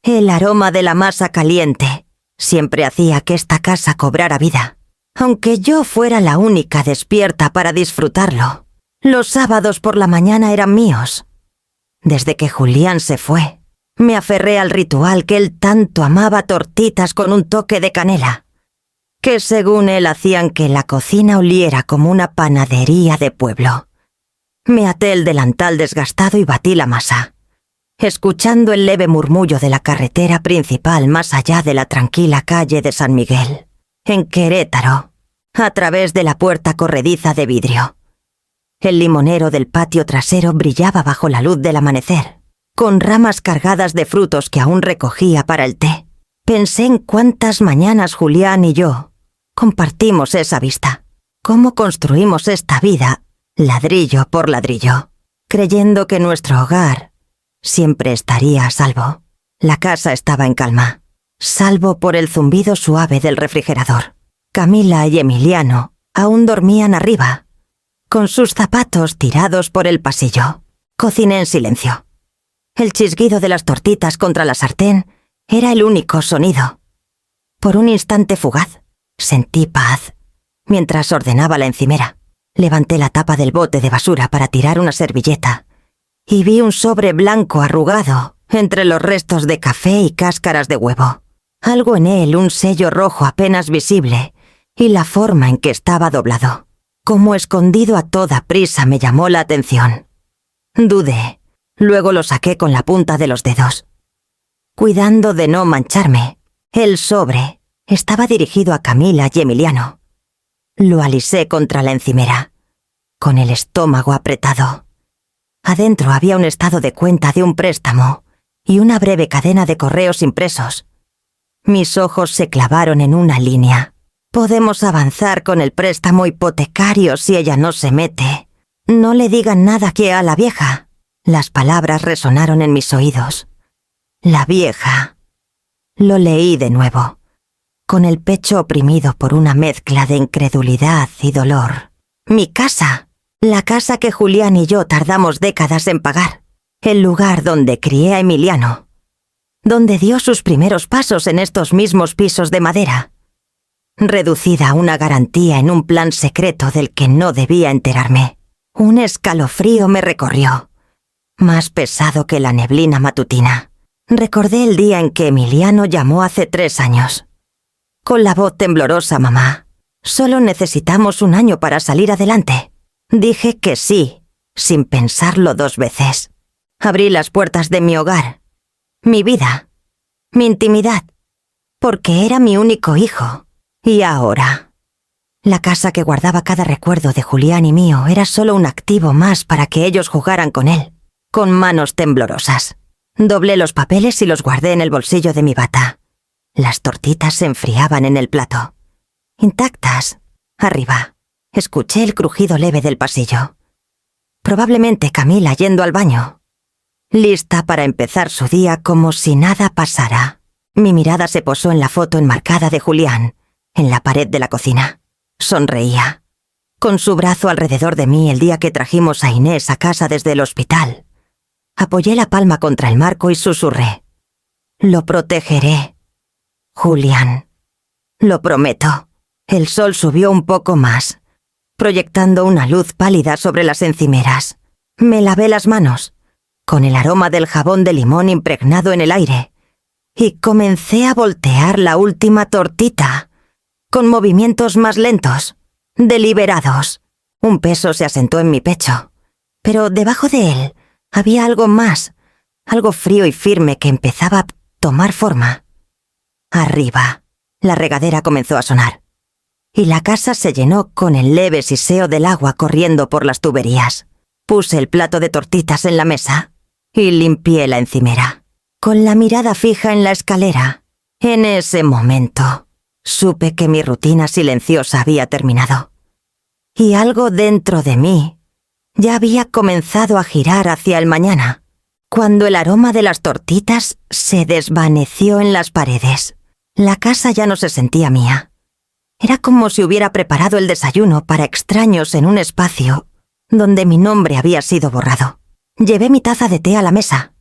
El aroma de la masa caliente siempre hacía que esta casa cobrara vida, aunque yo fuera la única despierta para disfrutarlo. Los sábados por la mañana eran míos. Desde que Julián se fue, me aferré al ritual que él tanto amaba: tortitas con un toque de canela, que según él hacían que la cocina oliera como una panadería de pueblo. Me até el delantal desgastado y batí la masa, escuchando el leve murmullo de la carretera principal más allá de la tranquila calle de San Miguel, en Querétaro, a través de la puerta corrediza de vidrio. El limonero del patio trasero brillaba bajo la luz del amanecer, con ramas cargadas de frutos que aún recogía para el té. Pensé en cuántas mañanas Julián y yo compartimos esa vista, cómo construimos esta vida ladrillo por ladrillo, creyendo que nuestro hogar siempre estaría a salvo. La casa estaba en calma, salvo por el zumbido suave del refrigerador. Camila y Emiliano aún dormían arriba, con sus zapatos tirados por el pasillo. Cociné en silencio. El chisguido de las tortitas contra la sartén era el único sonido. Por un instante fugaz, sentí paz mientras ordenaba la encimera. Levanté la tapa del bote de basura para tirar una servilleta y vi un sobre blanco arrugado entre los restos de café y cáscaras de huevo. Algo en él, un sello rojo apenas visible, y la forma en que estaba doblado, como escondido a toda prisa, me llamó la atención. Dudé, luego lo saqué con la punta de los dedos. Cuidando de no mancharme, el sobre estaba dirigido a Camila y Emiliano. Lo alisé contra la encimera, con el estómago apretado. Adentro había un estado de cuenta de un préstamo y una breve cadena de correos impresos. Mis ojos se clavaron en una línea. Podemos avanzar con el préstamo hipotecario si ella no se mete. No le digan nada que a la vieja. Las palabras resonaron en mis oídos. La vieja. Lo leí de nuevo, con el pecho oprimido por una mezcla de incredulidad y dolor. Mi casa, la casa que Julián y yo tardamos décadas en pagar, el lugar donde crié a Emiliano, donde dio sus primeros pasos en estos mismos pisos de madera, reducida a una garantía en un plan secreto del que no debía enterarme. Un escalofrío me recorrió, más pesado que la neblina matutina. Recordé el día en que Emiliano llamó hace 3 años. Con la voz temblorosa: mamá, solo necesitamos 1 año para salir adelante. Dije que sí, sin pensarlo 2 veces. Abrí las puertas de mi hogar, mi vida, mi intimidad, porque era mi único hijo. Y ahora, la casa que guardaba cada recuerdo de Julián y mío era solo un activo más para que ellos jugaran con él. Con manos temblorosas, doblé los papeles y los guardé en el bolsillo de mi bata. Las tortitas se enfriaban en el plato, intactas. Arriba, escuché el crujido leve del pasillo. Probablemente Camila yendo al baño, lista para empezar su día como si nada pasara. Mi mirada se posó en la foto enmarcada de Julián, en la pared de la cocina. Sonreía, con su brazo alrededor de mí el día que trajimos a Inés a casa desde el hospital. Apoyé la palma contra el marco y susurré: lo protegeré, Julián. Lo prometo. El sol subió un poco más, proyectando una luz pálida sobre las encimeras. Me lavé las manos, con el aroma del jabón de limón impregnado en el aire, y comencé a voltear la última tortita, con movimientos más lentos, deliberados. Un peso se asentó en mi pecho, pero debajo de él había algo más, algo frío y firme que empezaba a tomar forma. Arriba, la regadera comenzó a sonar, y la casa se llenó con el leve siseo del agua corriendo por las tuberías. Puse el plato de tortitas en la mesa y limpié la encimera, con la mirada fija en la escalera. En ese momento, supe que mi rutina silenciosa había terminado, y algo dentro de mí ya había comenzado a girar hacia el mañana, cuando el aroma de las tortitas se desvaneció en las paredes. La casa ya no se sentía mía. Era como si hubiera preparado el desayuno para extraños en un espacio donde mi nombre había sido borrado. Llevé mi taza de té a la mesa.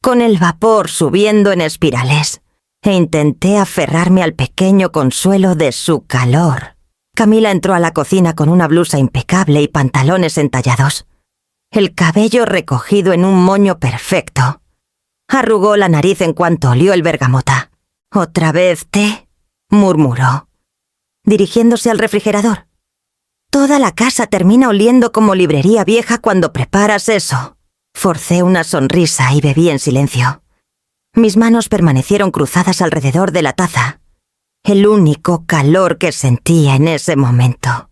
con el vapor subiendo en espirales, e intenté aferrarme al pequeño consuelo de su calor. Camila entró a la cocina con una blusa impecable y pantalones entallados, el cabello recogido en un moño perfecto. Arrugó la nariz en cuanto olió el bergamota. «¿Otra vez té?», murmuró, dirigiéndose al refrigerador. «Toda la casa termina oliendo como librería vieja cuando preparas eso». Forcé una sonrisa y bebí en silencio. Mis manos permanecieron cruzadas alrededor de la taza, el único calor que sentía en ese momento.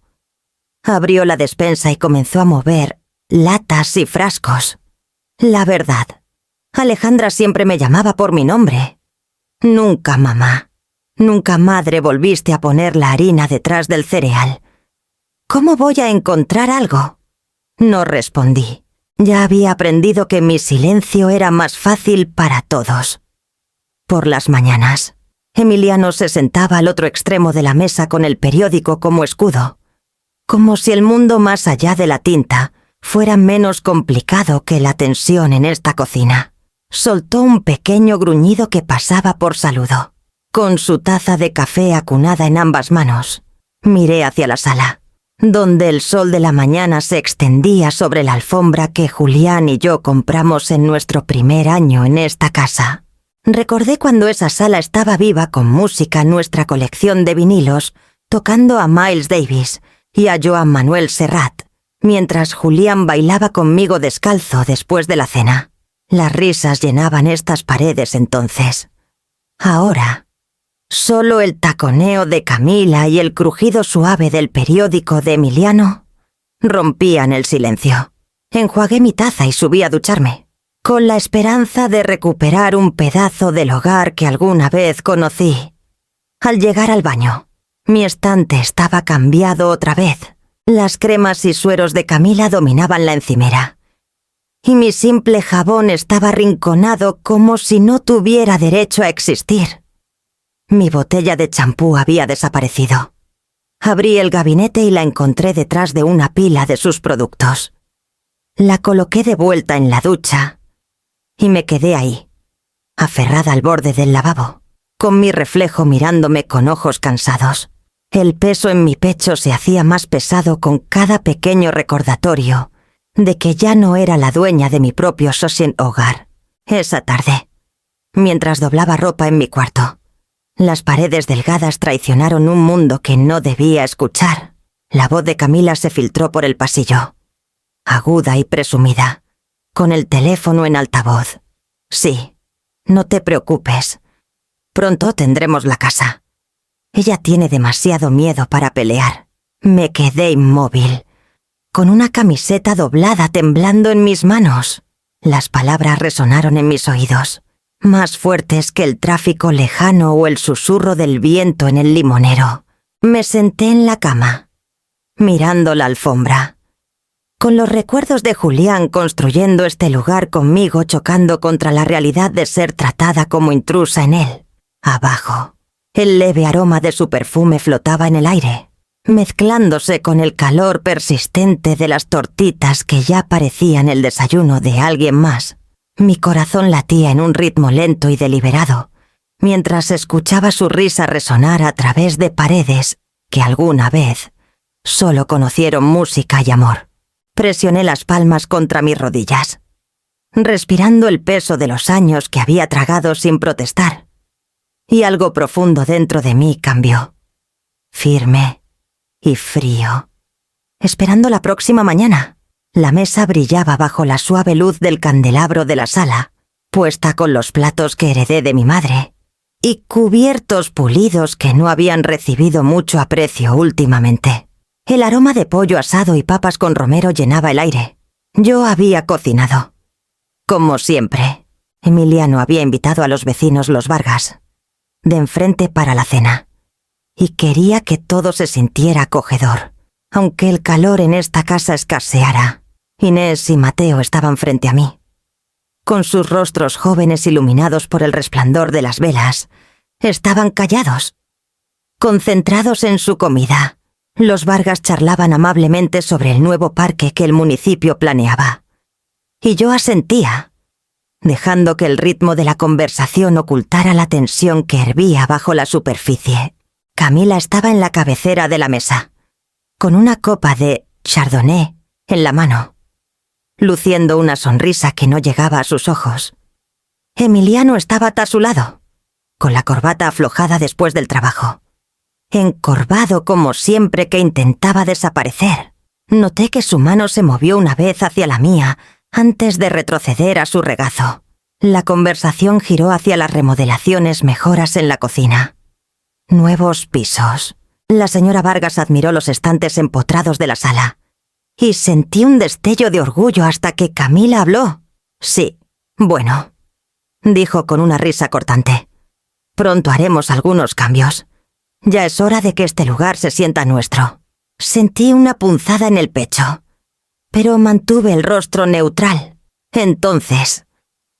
Abrió la despensa y comenzó a mover latas y frascos. La verdad, Alejandra siempre me llamaba por mi nombre. Nunca mamá, nunca madre volviste a poner la harina detrás del cereal. ¿Cómo voy a encontrar algo? No respondí. Ya había aprendido que mi silencio era más fácil para todos. Por las mañanas, Emiliano se sentaba al otro extremo de la mesa con el periódico como escudo, como si el mundo más allá de la tinta fuera menos complicado que la tensión en esta cocina. Soltó un pequeño gruñido que pasaba por saludo. Con su taza de café acunada en ambas manos, miré hacia la sala, donde el sol de la mañana se extendía sobre la alfombra que Julián y yo compramos en nuestro primer año en esta casa. Recordé cuando esa sala estaba viva con música en nuestra colección de vinilos, tocando a Miles Davis y a Joan Manuel Serrat, mientras Julián bailaba conmigo descalzo después de la cena. Las risas llenaban estas paredes entonces. Ahora, solo el taconeo de Camila y el crujido suave del periódico de Emiliano rompían el silencio. Enjuagué mi taza y subí a ducharme, con la esperanza de recuperar un pedazo del hogar que alguna vez conocí. Al llegar al baño, mi estante estaba cambiado otra vez. Las cremas y sueros de Camila dominaban la encimera, y mi simple jabón estaba arrinconado como si no tuviera derecho a existir. Mi botella de champú había desaparecido. Abrí el gabinete y la encontré detrás de una pila de sus productos. La coloqué de vuelta en la ducha y me quedé ahí, aferrada al borde del lavabo, con mi reflejo mirándome con ojos cansados. El peso en mi pecho se hacía más pesado con cada pequeño recordatorio de que ya no era la dueña de mi propio hogar. Esa tarde, mientras doblaba ropa en mi cuarto, las paredes delgadas traicionaron un mundo que no debía escuchar. La voz de Camila se filtró por el pasillo, aguda y presumida, con el teléfono en altavoz. «Sí, no te preocupes. Pronto tendremos la casa. Ella tiene demasiado miedo para pelear». Me quedé inmóvil, con una camiseta doblada temblando en mis manos. Las palabras resonaron en mis oídos, más fuertes que el tráfico lejano o el susurro del viento en el limonero. Me senté en la cama, mirando la alfombra, con los recuerdos de Julián construyendo este lugar conmigo, chocando contra la realidad de ser tratada como intrusa en él. Abajo, el leve aroma de su perfume flotaba en el aire, mezclándose con el calor persistente de las tortitas que ya parecían el desayuno de alguien más. Mi corazón latía en un ritmo lento y deliberado, mientras escuchaba su risa resonar a través de paredes que alguna vez solo conocieron música y amor. Presioné las palmas contra mis rodillas, respirando el peso de los años que había tragado sin protestar, y algo profundo dentro de mí cambió, firme y frío, esperando la próxima mañana. La mesa brillaba bajo la suave luz del candelabro de la sala, puesta con los platos que heredé de mi madre, y cubiertos pulidos que no habían recibido mucho aprecio últimamente. El aroma de pollo asado y papas con romero llenaba el aire. Yo había cocinado. Como siempre, Emiliano había invitado a los vecinos los Vargas de enfrente para la cena, y quería que todo se sintiera acogedor. Aunque el calor en esta casa escaseara, Inés y Mateo estaban frente a mí, con sus rostros jóvenes iluminados por el resplandor de las velas. Estaban callados, concentrados en su comida. Los Vargas charlaban amablemente sobre el nuevo parque que el municipio planeaba, y yo asentía, dejando que el ritmo de la conversación ocultara la tensión que hervía bajo la superficie. Camila estaba en la cabecera de la mesa, con una copa de Chardonnay en la mano, luciendo una sonrisa que no llegaba a sus ojos. Emiliano estaba a su lado, con la corbata aflojada después del trabajo, encorvado como siempre que intentaba desaparecer. Noté que su mano se movió una vez hacia la mía antes de retroceder a su regazo. La conversación giró hacia las remodelaciones mejoras en la cocina. Nuevos pisos. La señora Vargas admiró los estantes empotrados de la sala. Y sentí un destello de orgullo hasta que Camila habló. Sí, bueno, dijo con una risa cortante. Pronto haremos algunos cambios. Ya es hora de que este lugar se sienta nuestro. Sentí una punzada en el pecho, pero mantuve el rostro neutral. Entonces,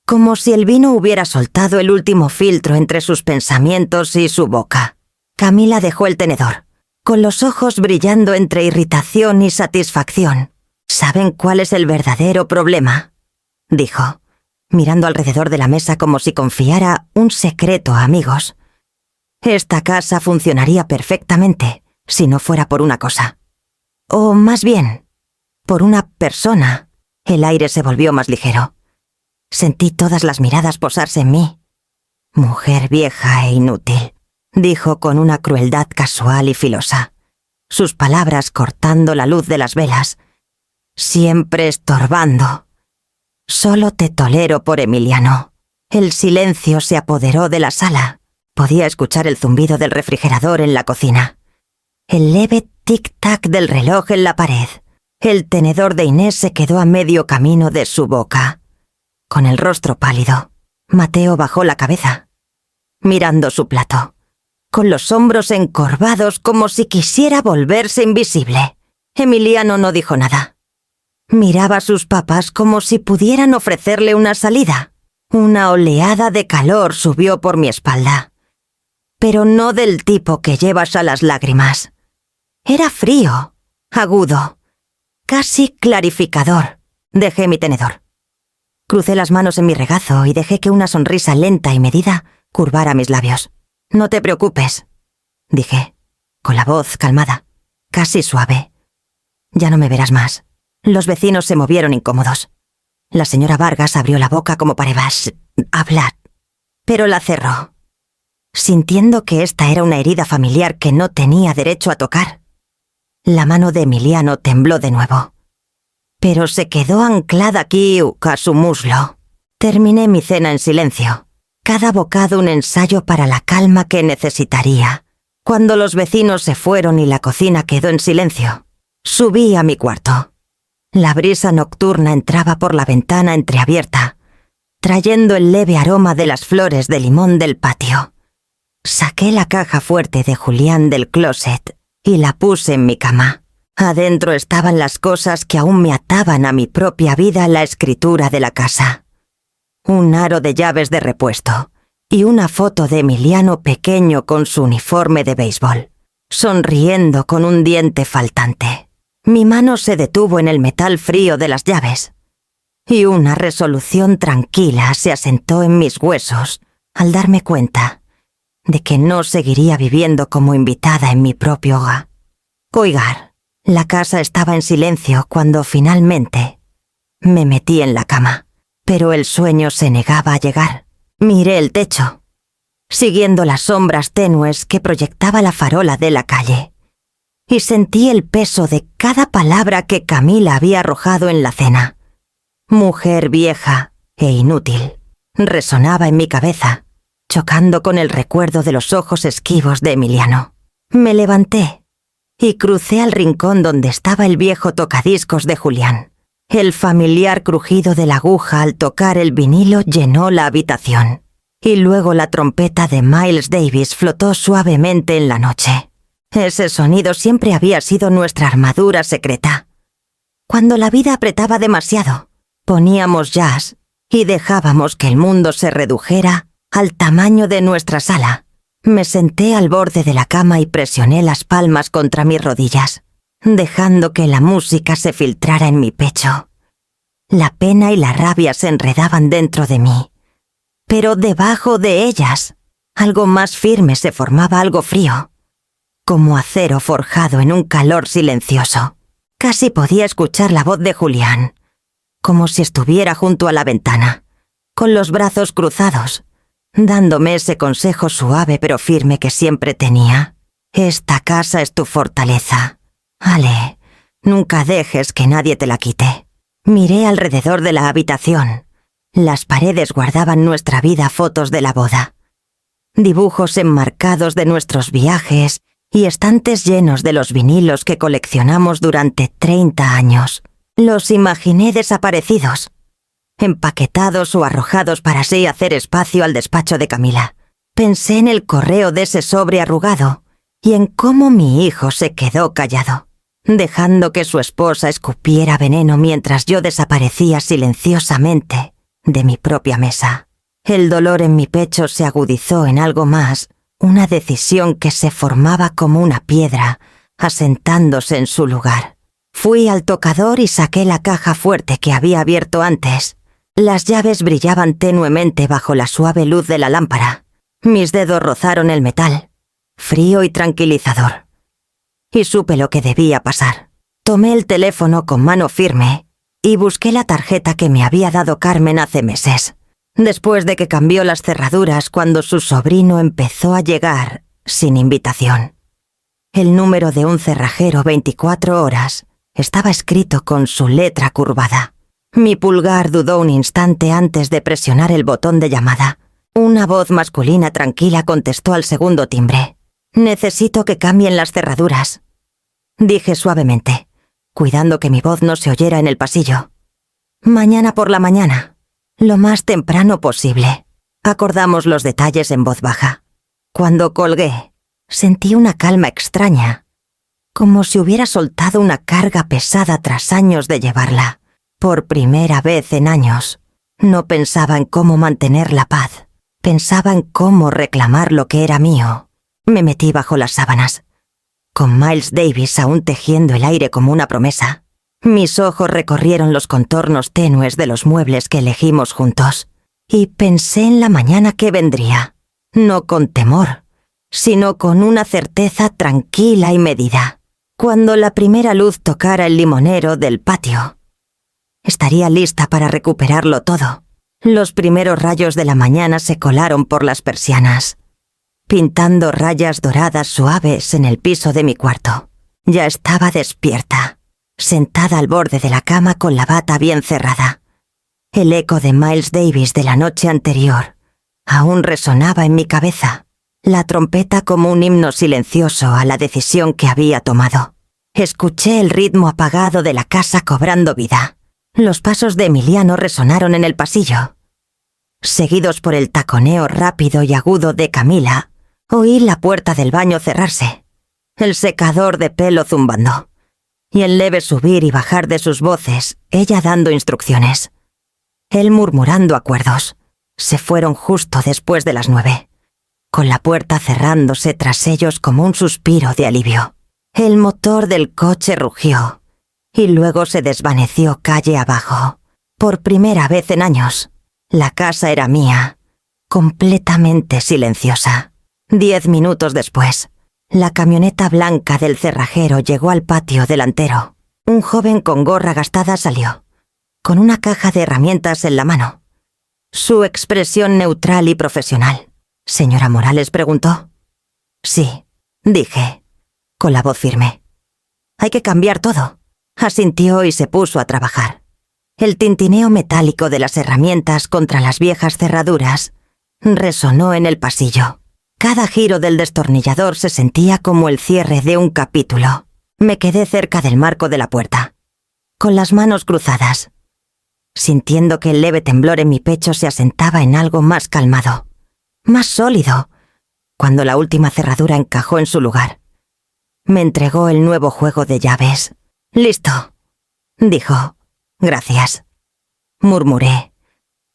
como si el vino hubiera soltado el último filtro entre sus pensamientos y su boca, Camila dejó el tenedor, con los ojos brillando entre irritación y satisfacción. ¿Saben cuál es el verdadero problema?, dijo, mirando alrededor de la mesa como si confiara un secreto a amigos. Esta casa funcionaría perfectamente si no fuera por una cosa. O más bien, por una persona. El aire se volvió más ligero. Sentí todas las miradas posarse en mí. Mujer vieja e inútil, dijo con una crueldad casual y filosa, sus palabras cortando la luz de las velas. Siempre estorbando. Solo te tolero por Emiliano. El silencio se apoderó de la sala. Podía escuchar el zumbido del refrigerador en la cocina, el leve tic-tac del reloj en la pared. El tenedor de Inés se quedó a medio camino de su boca. Con el rostro pálido, Mateo bajó la cabeza, mirando su plato, con los hombros encorvados como si quisiera volverse invisible. Emiliano no dijo nada. Miraba a sus papas como si pudieran ofrecerle una salida. Una oleada de calor subió por mi espalda, pero no del tipo que llevas a las lágrimas. Era frío, agudo, casi clarificador. Dejé mi tenedor. Crucé las manos en mi regazo y dejé que una sonrisa lenta y medida curvara mis labios. No te preocupes, dije, con la voz calmada, casi suave. Ya no me verás más. Los vecinos se movieron incómodos. La señora Vargas abrió la boca como para hablar, pero la cerró, sintiendo que esta era una herida familiar que no tenía derecho a tocar. La mano de Emiliano tembló de nuevo, pero se quedó anclada aquí a su muslo. Terminé mi cena en silencio, cada bocado un ensayo para la calma que necesitaría. Cuando los vecinos se fueron y la cocina quedó en silencio, subí a mi cuarto. La brisa nocturna entraba por la ventana entreabierta, trayendo el leve aroma de las flores de limón del patio. Saqué la caja fuerte de Julián del closet y la puse en mi cama. Adentro estaban las cosas que aún me ataban a mi propia vida, la escritura de la casa. Un aro de llaves de repuesto y una foto de Emiliano pequeño con su uniforme de béisbol, sonriendo con un diente faltante. Mi mano se detuvo en el metal frío de las llaves, y una resolución tranquila se asentó en mis huesos al darme cuenta de que no seguiría viviendo como invitada en mi propio hogar. La casa estaba en silencio cuando finalmente me metí en la cama, pero el sueño se negaba a llegar. Miré el techo, siguiendo las sombras tenues que proyectaba la farola de la calle, y sentí el peso de cada palabra que Camila había arrojado en la cena. Mujer vieja e inútil, resonaba en mi cabeza, chocando con el recuerdo de los ojos esquivos de Emiliano. Me levanté y crucé al rincón donde estaba el viejo tocadiscos de Julián. El familiar crujido de la aguja al tocar el vinilo llenó la habitación, y luego la trompeta de Miles Davis flotó suavemente en la noche. Ese sonido siempre había sido nuestra armadura secreta. Cuando la vida apretaba demasiado, poníamos jazz y dejábamos que el mundo se redujera al tamaño de nuestra sala. Me senté al borde de la cama y presioné las palmas contra mis rodillas, dejando que la música se filtrara en mi pecho. La pena y la rabia se enredaban dentro de mí. Pero debajo de ellas, algo más firme se formaba, algo frío, como acero forjado en un calor silencioso. Casi podía escuchar la voz de Julián, como si estuviera junto a la ventana, con los brazos cruzados, dándome ese consejo suave pero firme que siempre tenía. Esta casa es tu fortaleza. Ale, nunca dejes que nadie te la quite. Miré alrededor de la habitación. Las paredes guardaban nuestra vida, fotos de la boda, dibujos enmarcados de nuestros viajes y estantes llenos de los vinilos que coleccionamos durante 30 años. Los imaginé desaparecidos, empaquetados o arrojados para así hacer espacio al despacho de Camila. Pensé en el correo de ese sobre arrugado y en cómo mi hijo se quedó callado, dejando que su esposa escupiera veneno mientras yo desaparecía silenciosamente de mi propia mesa. El dolor en mi pecho se agudizó en algo más, una decisión que se formaba como una piedra, asentándose en su lugar. Fui al tocador y saqué la caja fuerte que había abierto antes. Las llaves brillaban tenuemente bajo la suave luz de la lámpara. Mis dedos rozaron el metal, frío y tranquilizador. Y supe lo que debía pasar. Tomé el teléfono con mano firme y busqué la tarjeta que me había dado Carmen hace meses, después de que cambió las cerraduras cuando su sobrino empezó a llegar sin invitación. El número de un cerrajero 24 horas estaba escrito con su letra curvada. Mi pulgar dudó un instante antes de presionar el botón de llamada. Una voz masculina tranquila contestó al segundo timbre. «Necesito que cambien las cerraduras», dije suavemente, cuidando que mi voz no se oyera en el pasillo. «Mañana por la mañana, lo más temprano posible». Acordamos los detalles en voz baja. Cuando colgué, sentí una calma extraña, como si hubiera soltado una carga pesada tras años de llevarla. Por primera vez en años, no pensaba en cómo mantener la paz, pensaba en cómo reclamar lo que era mío. Me metí bajo las sábanas, con Miles Davis aún tejiendo el aire como una promesa. Mis ojos recorrieron los contornos tenues de los muebles que elegimos juntos, y pensé en la mañana que vendría, no con temor, sino con una certeza tranquila y medida. Cuando la primera luz tocara el limonero del patio, estaría lista para recuperarlo todo. Los primeros rayos de la mañana se colaron por las persianas, pintando rayas doradas suaves en el piso de mi cuarto. Ya estaba despierta, sentada al borde de la cama con la bata bien cerrada. El eco de Miles Davis de la noche anterior aún resonaba en mi cabeza, la trompeta como un himno silencioso a la decisión que había tomado. Escuché el ritmo apagado de la casa cobrando vida. Los pasos de Emiliano resonaron en el pasillo. Seguidos por el taconeo rápido y agudo de Camila, oí la puerta del baño cerrarse, el secador de pelo zumbando, y el leve subir y bajar de sus voces, ella dando instrucciones, él murmurando acuerdos. Se fueron justo después de las 9, con la puerta cerrándose tras ellos como un suspiro de alivio. El motor del coche rugió, y luego se desvaneció calle abajo. Por primera vez en años, la casa era mía, completamente silenciosa. 10 minutos después, la camioneta blanca del cerrajero llegó al patio delantero. Un joven con gorra gastada salió, con una caja de herramientas en la mano. Su expresión neutral y profesional. «¿Señora Morales?», preguntó. «Sí», dije, con la voz firme. «Hay que cambiar todo». Asintió y se puso a trabajar. El tintineo metálico de las herramientas contra las viejas cerraduras resonó en el pasillo. Cada giro del destornillador se sentía como el cierre de un capítulo. Me quedé cerca del marco de la puerta, con las manos cruzadas, sintiendo que el leve temblor en mi pecho se asentaba en algo más calmado, más sólido, cuando la última cerradura encajó en su lugar. Me entregó el nuevo juego de llaves. «Listo», dijo. «Gracias», murmuré,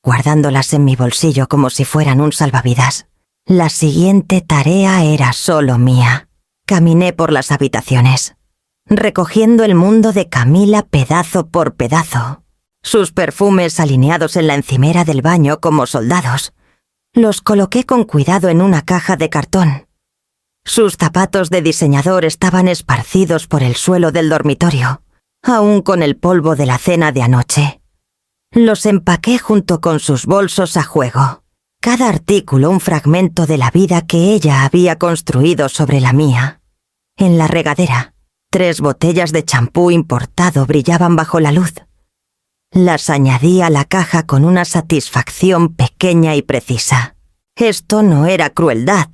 guardándolas en mi bolsillo como si fueran un salvavidas. La siguiente tarea era solo mía. Caminé por las habitaciones, recogiendo el mundo de Camila pedazo por pedazo, sus perfumes alineados en la encimera del baño como soldados. Los coloqué con cuidado en una caja de cartón. Sus zapatos de diseñador estaban esparcidos por el suelo del dormitorio, aún con el polvo de la cena de anoche. Los empaqué junto con sus bolsos a juego, cada artículo un fragmento de la vida que ella había construido sobre la mía. En la regadera, 3 botellas de champú importado brillaban bajo la luz. Las añadí a la caja con una satisfacción pequeña y precisa. Esto no era crueldad,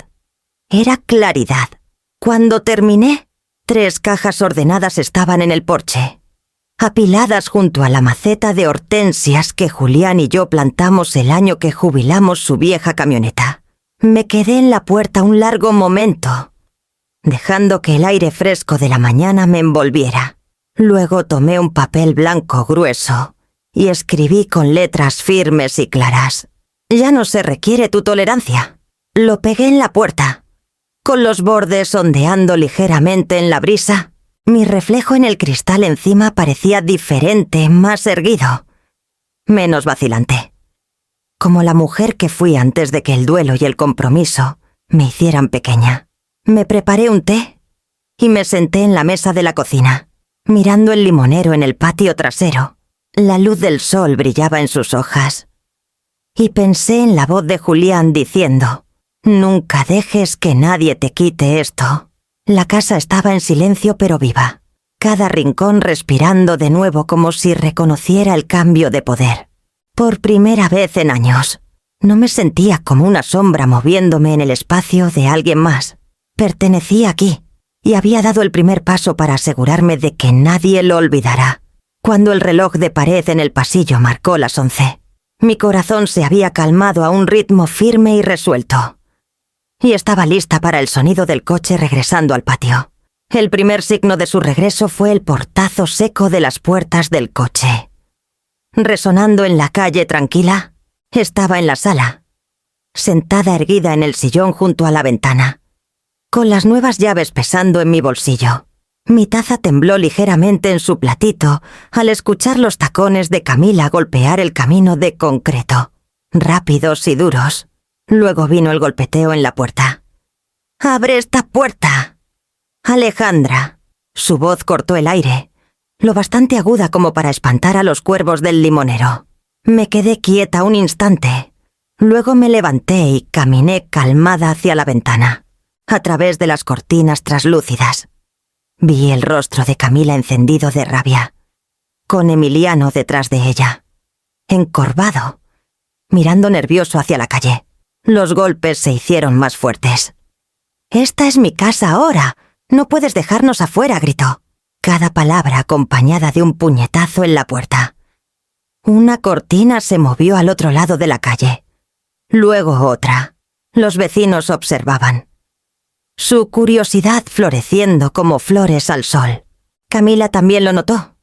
era claridad. Cuando terminé, 3 cajas ordenadas estaban en el porche, apiladas junto a la maceta de hortensias que Julián y yo plantamos el año que jubilamos su vieja camioneta. Me quedé en la puerta un largo momento, dejando que el aire fresco de la mañana me envolviera. Luego tomé un papel blanco grueso y escribí con letras firmes y claras: «Ya no se requiere tu tolerancia». Lo pegué en la puerta, con los bordes ondeando ligeramente en la brisa. Mi reflejo en el cristal encima parecía diferente, más erguido, menos vacilante. Como la mujer que fui antes de que el duelo y el compromiso me hicieran pequeña. Me preparé un té y me senté en la mesa de la cocina, mirando el limonero en el patio trasero. La luz del sol brillaba en sus hojas. Y pensé en la voz de Julián diciendo: «Nunca dejes que nadie te quite esto». La casa estaba en silencio pero viva, cada rincón respirando de nuevo como si reconociera el cambio de poder. Por primera vez en años, no me sentía como una sombra moviéndome en el espacio de alguien más. Pertenecía aquí y había dado el primer paso para asegurarme de que nadie lo olvidara. Cuando el reloj de pared en el pasillo marcó las 11, mi corazón se había calmado a un ritmo firme y resuelto. Y estaba lista para el sonido del coche regresando al patio. El primer signo de su regreso fue el portazo seco de las puertas del coche. Resonando en la calle tranquila, estaba en la sala, sentada erguida en el sillón junto a la ventana, con las nuevas llaves pesando en mi bolsillo. Mi taza tembló ligeramente en su platito al escuchar los tacones de Camila golpear el camino de concreto, rápidos y duros. Luego vino el golpeteo en la puerta. «¡Abre esta puerta!». «Alejandra». Su voz cortó el aire, lo bastante aguda como para espantar a los cuervos del limonero. Me quedé quieta un instante. Luego me levanté y caminé calmada hacia la ventana, a través de las cortinas traslúcidas. Vi el rostro de Camila encendido de rabia, con Emiliano detrás de ella, encorvado, mirando nervioso hacia la calle. Los golpes se hicieron más fuertes. «Esta es mi casa ahora. No puedes dejarnos afuera», gritó. Cada palabra acompañada de un puñetazo en la puerta. Una cortina se movió al otro lado de la calle. Luego otra. Los vecinos observaban, su curiosidad floreciendo como flores al sol. Camila también lo notó.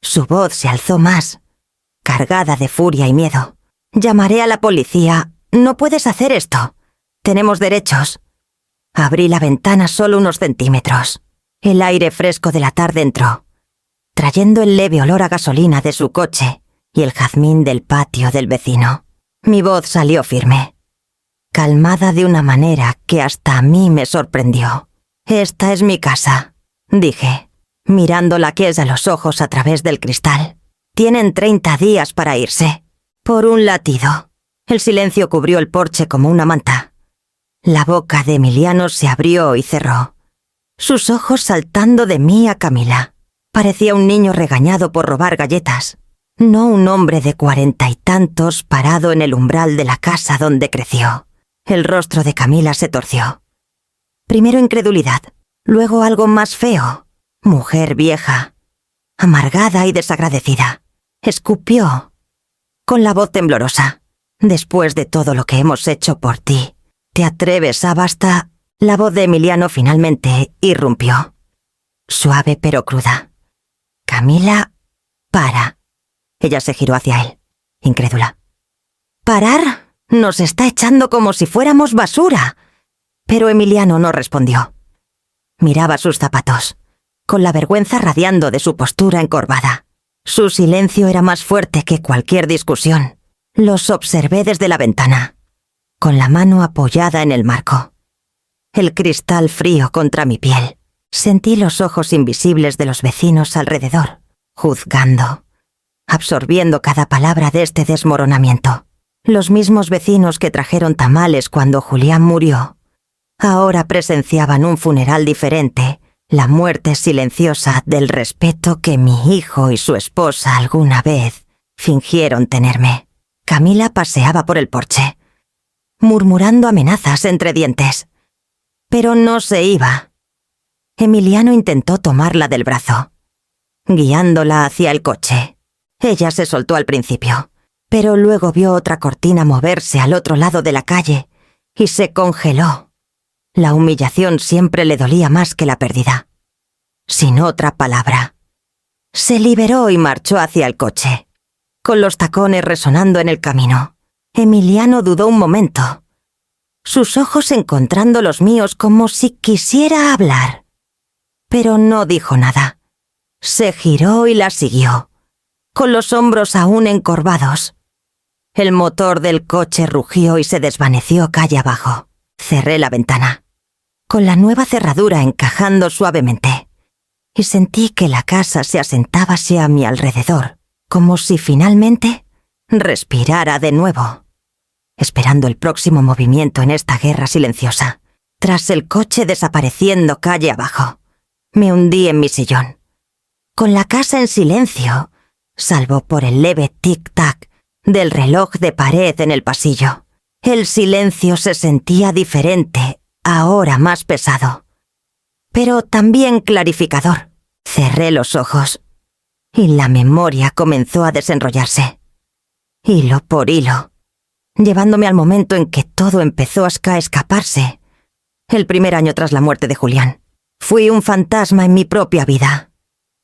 Su voz se alzó más, cargada de furia y miedo. «Llamaré a la policía». «No puedes hacer esto. Tenemos derechos». Abrí la ventana solo unos centímetros. El aire fresco de la tarde entró, trayendo el leve olor a gasolina de su coche y el jazmín del patio del vecino. Mi voz salió firme, calmada de una manera que hasta a mí me sorprendió. «Esta es mi casa», dije, mirándola a los ojos a través del cristal. «Tienen 30 días para irse». Por un latido, el silencio cubrió el porche como una manta. La boca de Emiliano se abrió y cerró, sus ojos saltando de mí a Camila. Parecía un niño regañado por robar galletas, no un hombre de 40 y tantos parado en el umbral de la casa donde creció. El rostro de Camila se torció. Primero incredulidad, luego algo más feo. Mujer vieja, amargada y desagradecida. Escupió, con la voz temblorosa: «Después de todo lo que hemos hecho por ti, ¿te atreves a basta?» La voz de Emiliano finalmente irrumpió, suave pero cruda. «Camila, para». Ella se giró hacia él, incrédula. «¿Parar? Nos está echando como si fuéramos basura». Pero Emiliano no respondió. Miraba sus zapatos, con la vergüenza radiando de su postura encorvada. Su silencio era más fuerte que cualquier discusión. Los observé desde la ventana, con la mano apoyada en el marco. El cristal frío contra mi piel. Sentí los ojos invisibles de los vecinos alrededor, juzgando, absorbiendo cada palabra de este desmoronamiento. Los mismos vecinos que trajeron tamales cuando Julián murió, ahora presenciaban un funeral diferente, la muerte silenciosa del respeto que mi hijo y su esposa alguna vez fingieron tenerme. Camila paseaba por el porche, murmurando amenazas entre dientes. Pero no se iba. Emiliano intentó tomarla del brazo, guiándola hacia el coche. Ella se soltó al principio, pero luego vio otra cortina moverse al otro lado de la calle y se congeló. La humillación siempre le dolía más que la pérdida. Sin otra palabra. Se liberó y marchó hacia el coche, con los tacones resonando en el camino. Emiliano dudó un momento, sus ojos encontrando los míos como si quisiera hablar. Pero no dijo nada. Se giró y la siguió, con los hombros aún encorvados. El motor del coche rugió y se desvaneció calle abajo. Cerré la ventana, con la nueva cerradura encajando suavemente, y sentí que la casa se asentaba hacia mi alrededor, como si finalmente respirara de nuevo, esperando el próximo movimiento en esta guerra silenciosa. Tras el coche desapareciendo calle abajo, me hundí en mi sillón, con la casa en silencio, salvo por el leve tic-tac del reloj de pared en el pasillo. El silencio se sentía diferente, ahora más pesado, pero también clarificador. Cerré los ojos y la memoria comenzó a desenrollarse, hilo por hilo, llevándome al momento en que todo empezó a escaparse. El primer año tras la muerte de Julián. Fui un fantasma en mi propia vida.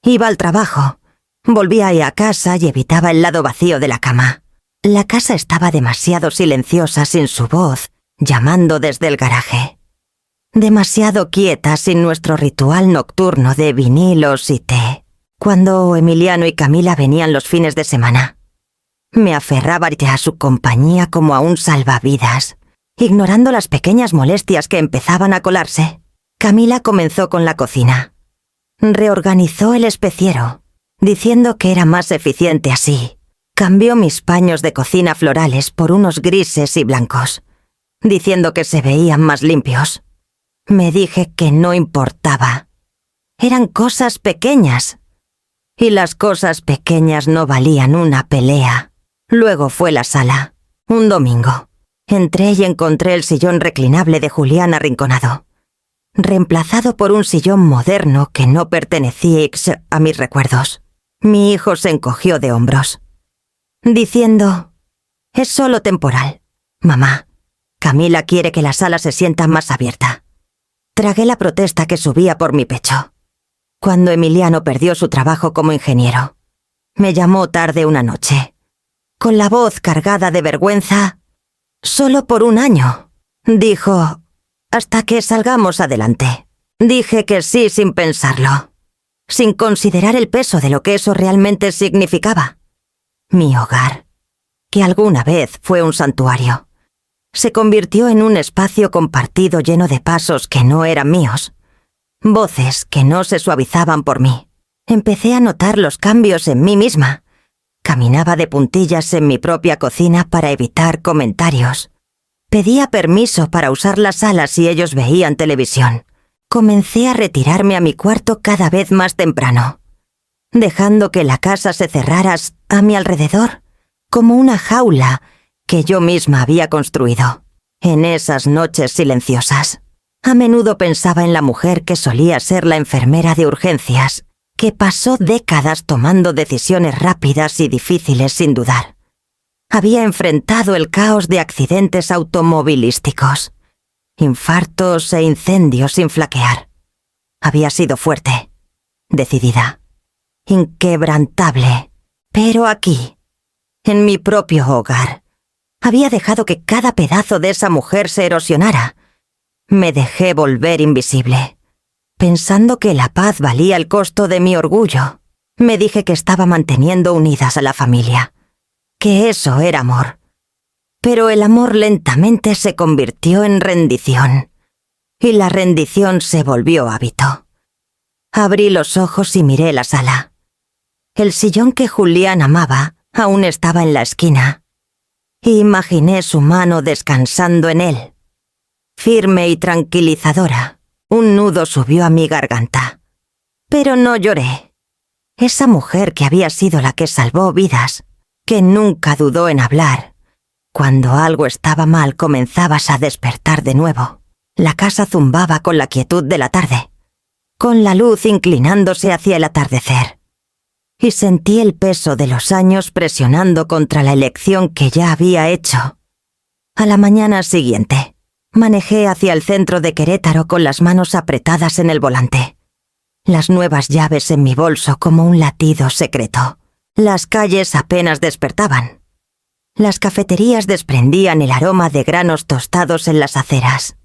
Iba al trabajo, volvía a casa y evitaba el lado vacío de la cama. La casa estaba demasiado silenciosa sin su voz, llamando desde el garaje. Demasiado quieta sin nuestro ritual nocturno de vinilos y té, cuando Emiliano y Camila venían los fines de semana. Me aferraba ya a su compañía como a un salvavidas, ignorando las pequeñas molestias que empezaban a colarse. Camila comenzó con la cocina. Reorganizó el especiero, diciendo que era más eficiente así. Cambió mis paños de cocina florales por unos grises y blancos, diciendo que se veían más limpios. Me dije que no importaba. Eran cosas pequeñas. Y las cosas pequeñas no valían una pelea. Luego fue la sala. Un domingo. Entré y encontré el sillón reclinable de Julián arrinconado, reemplazado por un sillón moderno que no pertenecía a mis recuerdos. Mi hijo se encogió de hombros, diciendo: «Es solo temporal. Mamá, Camila quiere que la sala se sienta más abierta». Tragué la protesta que subía por mi pecho. Cuando Emiliano perdió su trabajo como ingeniero, me llamó tarde una noche, con la voz cargada de vergüenza. «Solo por un año», dijo, «hasta que salgamos adelante». Dije que sí sin pensarlo, sin considerar el peso de lo que eso realmente significaba. Mi hogar, que alguna vez fue un santuario, se convirtió en un espacio compartido lleno de pasos que no eran míos, voces que no se suavizaban por mí. Empecé a notar los cambios en mí misma. Caminaba de puntillas en mi propia cocina para evitar comentarios. Pedía permiso para usar la sala si ellos veían televisión. Comencé a retirarme a mi cuarto cada vez más temprano, dejando que la casa se cerrara a mi alrededor como una jaula que yo misma había construido. En esas noches silenciosas, a menudo pensaba en la mujer que solía ser la enfermera de urgencias, que pasó décadas tomando decisiones rápidas y difíciles sin dudar. Había enfrentado el caos de accidentes automovilísticos, infartos e incendios sin flaquear. Había sido fuerte, decidida, inquebrantable. Pero aquí, en mi propio hogar, había dejado que cada pedazo de esa mujer se erosionara. Me dejé volver invisible, pensando que la paz valía el costo de mi orgullo. Me dije que estaba manteniendo unidas a la familia, que eso era amor. Pero el amor lentamente se convirtió en rendición, y la rendición se volvió hábito. Abrí los ojos y miré la sala. El sillón que Julián amaba aún estaba en la esquina. Imaginé su mano descansando en él. Firme y tranquilizadora, un nudo subió a mi garganta. Pero no lloré. Esa mujer que había sido la que salvó vidas, que nunca dudó en hablar. Cuando algo estaba mal comenzabas a despertar de nuevo. La casa zumbaba con la quietud de la tarde, con la luz inclinándose hacia el atardecer. Y sentí el peso de los años presionando contra la elección que ya había hecho. A la mañana siguiente, manejé hacia el centro de Querétaro con las manos apretadas en el volante. Las nuevas llaves en mi bolso como un latido secreto. Las calles apenas despertaban. Las cafeterías desprendían el aroma de granos tostados en las aceras.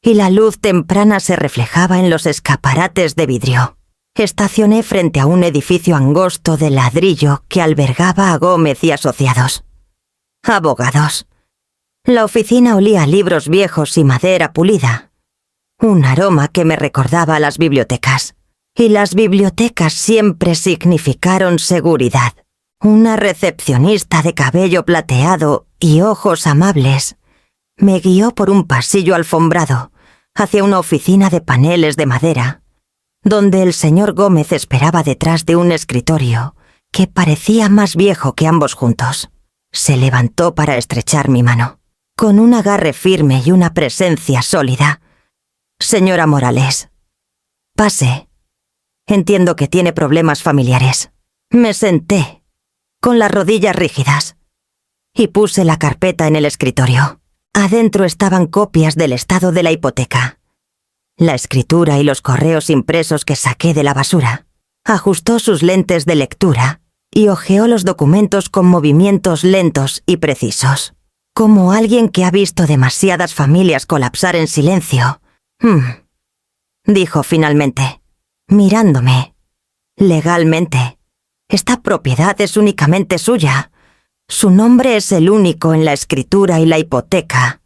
Y la luz temprana se reflejaba en los escaparates de vidrio. Estacioné frente a un edificio angosto de ladrillo que albergaba a Gómez y Asociados. Abogados. La oficina olía a libros viejos y madera pulida. Un aroma que me recordaba a las bibliotecas. Y las bibliotecas siempre significaron seguridad. Una recepcionista de cabello plateado y ojos amables me guió por un pasillo alfombrado hacia una oficina de paneles de madera, donde el señor Gómez esperaba detrás de un escritorio que parecía más viejo que ambos juntos. Se levantó para estrechar mi mano, con un agarre firme y una presencia sólida. «Señora Morales, pase. Entiendo que tiene problemas familiares». Me senté, con las rodillas rígidas, y puse la carpeta en el escritorio. Adentro estaban copias del estado de la hipoteca, la escritura y los correos impresos que saqué de la basura. Ajustó sus lentes de lectura y hojeó los documentos con movimientos lentos y precisos, como alguien que ha visto demasiadas familias colapsar en silencio. Dijo finalmente, mirándome. Legalmente, esta propiedad es únicamente suya. Su nombre es el único en la escritura y la hipoteca.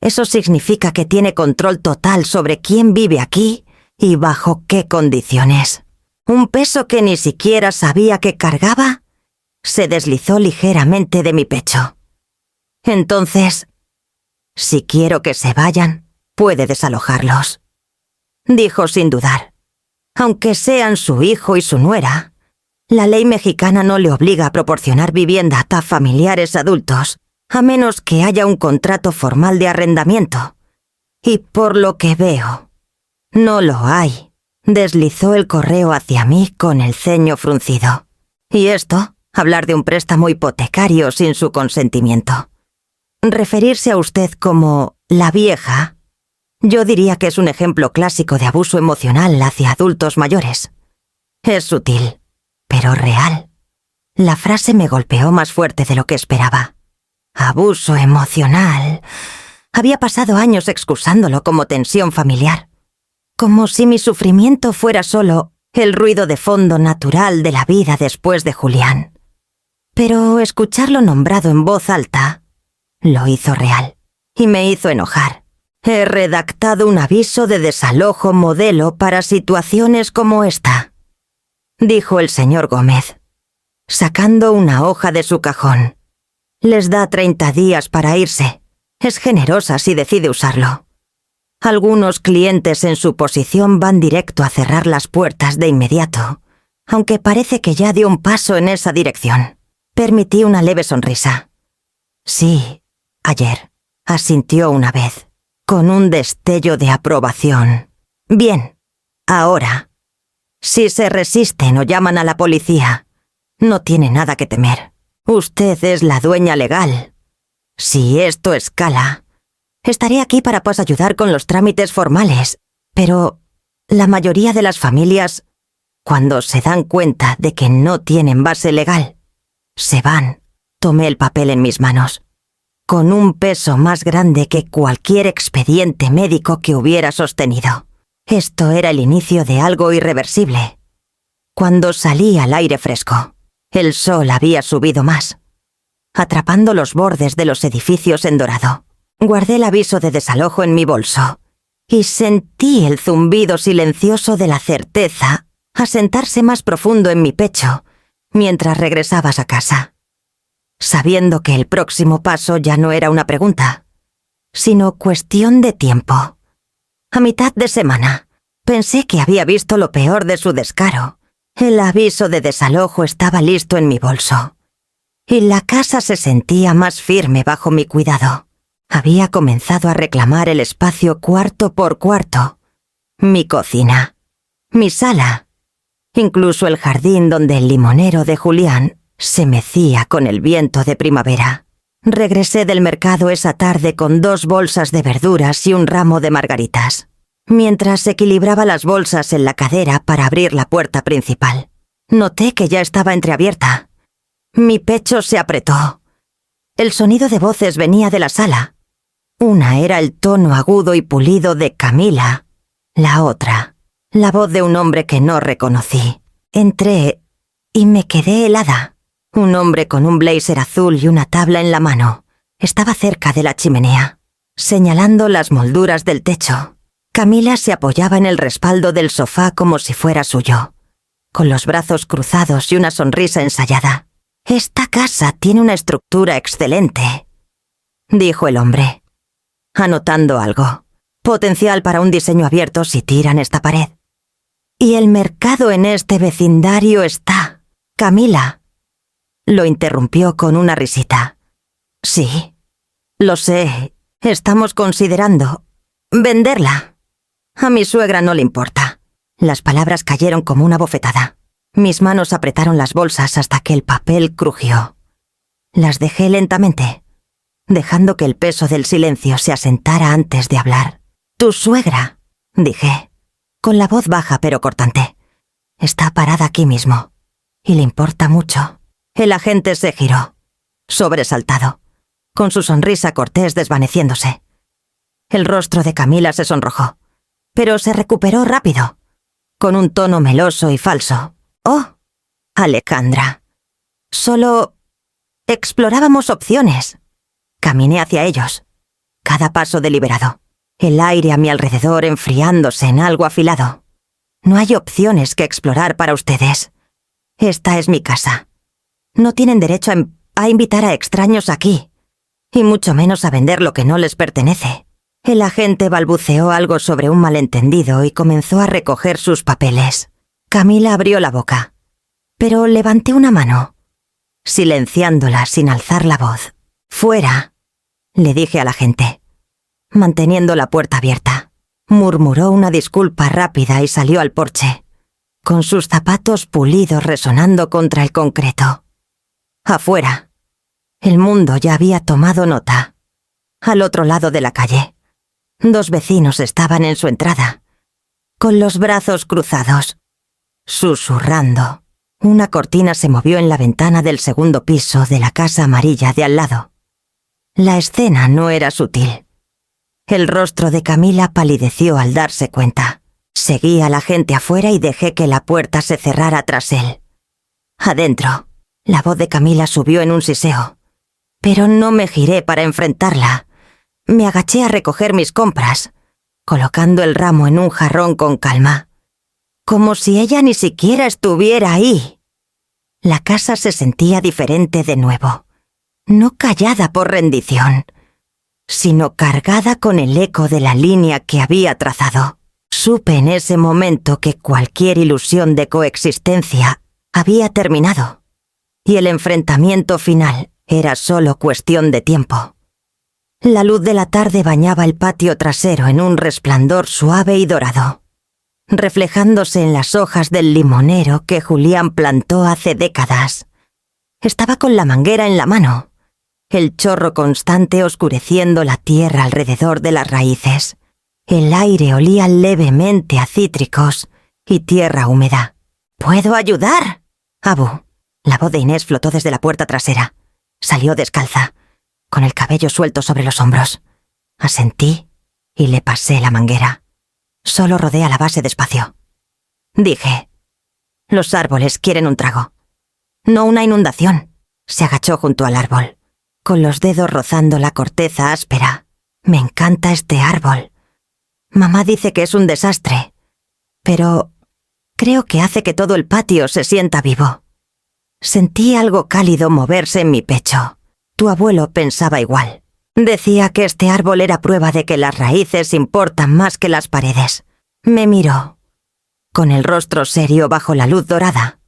Eso significa que tiene control total sobre quién vive aquí y bajo qué condiciones. Un peso que ni siquiera sabía que cargaba se deslizó ligeramente de mi pecho. Entonces, si quiero que se vayan, puede desalojarlos, dijo sin dudar. Aunque sean su hijo y su nuera, la ley mexicana no le obliga a proporcionar vivienda a familiares adultos, a menos que haya un contrato formal de arrendamiento. Y por lo que veo, no lo hay. Deslizó el correo hacia mí con el ceño fruncido. ¿Y esto? Hablar de un préstamo hipotecario sin su consentimiento. Referirse a usted como la vieja, yo diría que es un ejemplo clásico de abuso emocional hacia adultos mayores. Es sutil, pero real. La frase me golpeó más fuerte de lo que esperaba. Abuso emocional. Había pasado años excusándolo como tensión familiar, como si mi sufrimiento fuera solo el ruido de fondo natural de la vida después de Julián. Pero escucharlo nombrado en voz alta lo hizo real y me hizo enojar. He redactado un aviso de desalojo modelo para situaciones como esta, dijo el señor Gómez, sacando una hoja de su cajón. Les da 30 días para irse. Es generosa si decide usarlo. Algunos clientes en su posición van directo a cerrar las puertas de inmediato, aunque parece que ya dio un paso en esa dirección. Permití una leve sonrisa. Sí, ayer, asintió una vez, con un destello de aprobación. Bien, ahora, si se resisten o llaman a la policía, no tiene nada que temer. Usted es la dueña legal. Si esto escala, estaré aquí para ayudar con los trámites formales, pero la mayoría de las familias, cuando se dan cuenta de que no tienen base legal, se van. Tomé el papel en mis manos, con un peso más grande que cualquier expediente médico que hubiera sostenido. Esto era el inicio de algo irreversible. Cuando salí al aire fresco, el sol había subido más, atrapando los bordes de los edificios en dorado. Guardé el aviso de desalojo en mi bolso y sentí el zumbido silencioso de la certeza asentarse más profundo en mi pecho mientras regresabas a casa, sabiendo que el próximo paso ya no era una pregunta, sino cuestión de tiempo. A mitad de semana, pensé que había visto lo peor de su descaro. El aviso de desalojo estaba listo en mi bolso, y la casa se sentía más firme bajo mi cuidado. Había comenzado a reclamar el espacio cuarto por cuarto, mi cocina, mi sala, incluso el jardín donde el limonero de Julián se mecía con el viento de primavera. Regresé del mercado esa tarde con 2 bolsas de verduras y un ramo de margaritas, mientras equilibraba las bolsas en la cadera para abrir la puerta principal. Noté que ya estaba entreabierta. Mi pecho se apretó. El sonido de voces venía de la sala. Una era el tono agudo y pulido de Camila. La otra, la voz de un hombre que no reconocí. Entré y me quedé helada. Un hombre con un blazer azul y una tabla en la mano estaba cerca de la chimenea, señalando las molduras del techo. Camila se apoyaba en el respaldo del sofá como si fuera suyo, con los brazos cruzados y una sonrisa ensayada. «Esta casa tiene una estructura excelente», dijo el hombre, anotando algo. «Potencial para un diseño abierto si tiran esta pared. Y el mercado en este vecindario está...» «Camila», lo interrumpió con una risita. «Sí, lo sé, estamos considerando venderla. A mi suegra no le importa». Las palabras cayeron como una bofetada. Mis manos apretaron las bolsas hasta que el papel crujió. Las dejé lentamente, dejando que el peso del silencio se asentara antes de hablar. «Tu suegra», dije, con la voz baja pero cortante, «está parada aquí mismo, y le importa mucho». El agente se giró, sobresaltado, con su sonrisa cortés desvaneciéndose. El rostro de Camila se sonrojó, pero se recuperó rápido, con un tono meloso y falso. «Oh, Alejandra, solo explorábamos opciones». Caminé hacia ellos, cada paso deliberado, el aire a mi alrededor enfriándose en algo afilado. «No hay opciones que explorar para ustedes. Esta es mi casa. No tienen derecho a invitar a extraños aquí, y mucho menos a vender lo que no les pertenece». El agente balbuceó algo sobre un malentendido y comenzó a recoger sus papeles. Camila abrió la boca, pero levanté una mano, silenciándola sin alzar la voz. «Fuera», le dije al agente, manteniendo la puerta abierta. Murmuró una disculpa rápida y salió al porche, con sus zapatos pulidos resonando contra el concreto. Afuera, el mundo ya había tomado nota. Al otro lado de la calle, 2 vecinos estaban en su entrada, con los brazos cruzados, susurrando. Una cortina se movió en la ventana del segundo piso de la casa amarilla de al lado. La escena no era sutil. El rostro de Camila palideció al darse cuenta. Seguí a la gente afuera y dejé que la puerta se cerrara tras él. Adentro, la voz de Camila subió en un siseo, pero no me giré para enfrentarla. Me agaché a recoger mis compras, colocando el ramo en un jarrón con calma, como si ella ni siquiera estuviera ahí. La casa se sentía diferente de nuevo, no callada por rendición, sino cargada con el eco de la línea que había trazado. Supe en ese momento que cualquier ilusión de coexistencia había terminado, y el enfrentamiento final era solo cuestión de tiempo. La luz de la tarde bañaba el patio trasero en un resplandor suave y dorado, reflejándose en las hojas del limonero que Julián plantó hace décadas. Estaba con la manguera en la mano, el chorro constante oscureciendo la tierra alrededor de las raíces. El aire olía levemente a cítricos y tierra húmeda. «¿Puedo ayudar?» «Abu». La voz de Inés flotó desde la puerta trasera. Salió descalza, con el cabello suelto sobre los hombros. Asentí y le pasé la manguera. Solo rodea la base despacio. Dije, Los árboles quieren un trago. No una inundación. Se agachó junto al árbol, con los dedos rozando la corteza áspera. Me encanta este árbol. Mamá dice que es un desastre, pero creo que hace que todo el patio se sienta vivo. Sentí algo cálido moverse en mi pecho. Tu abuelo pensaba igual. Decía que este árbol era prueba de que las raíces importan más que las paredes. Me miró, con el rostro serio bajo la luz dorada.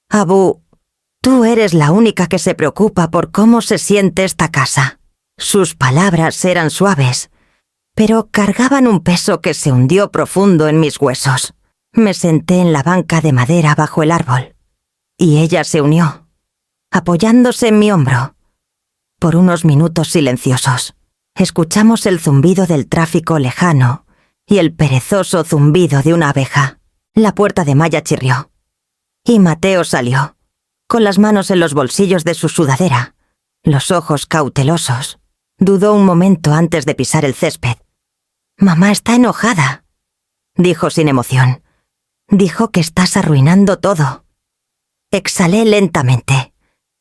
Abu, tú eres la única que se preocupa por cómo se siente esta casa. Sus palabras eran suaves, pero cargaban un peso que se hundió profundo en mis huesos. Me senté en la banca de madera bajo el árbol, y ella se unió, apoyándose en mi hombro. Por unos minutos silenciosos, escuchamos el zumbido del tráfico lejano y el perezoso zumbido de una abeja. La puerta de malla chirrió, y Mateo salió, con las manos en los bolsillos de su sudadera, los ojos cautelosos. Dudó un momento antes de pisar el césped. «Mamá está enojada», dijo sin emoción. «Dijo que estás arruinando todo». Exhalé lentamente,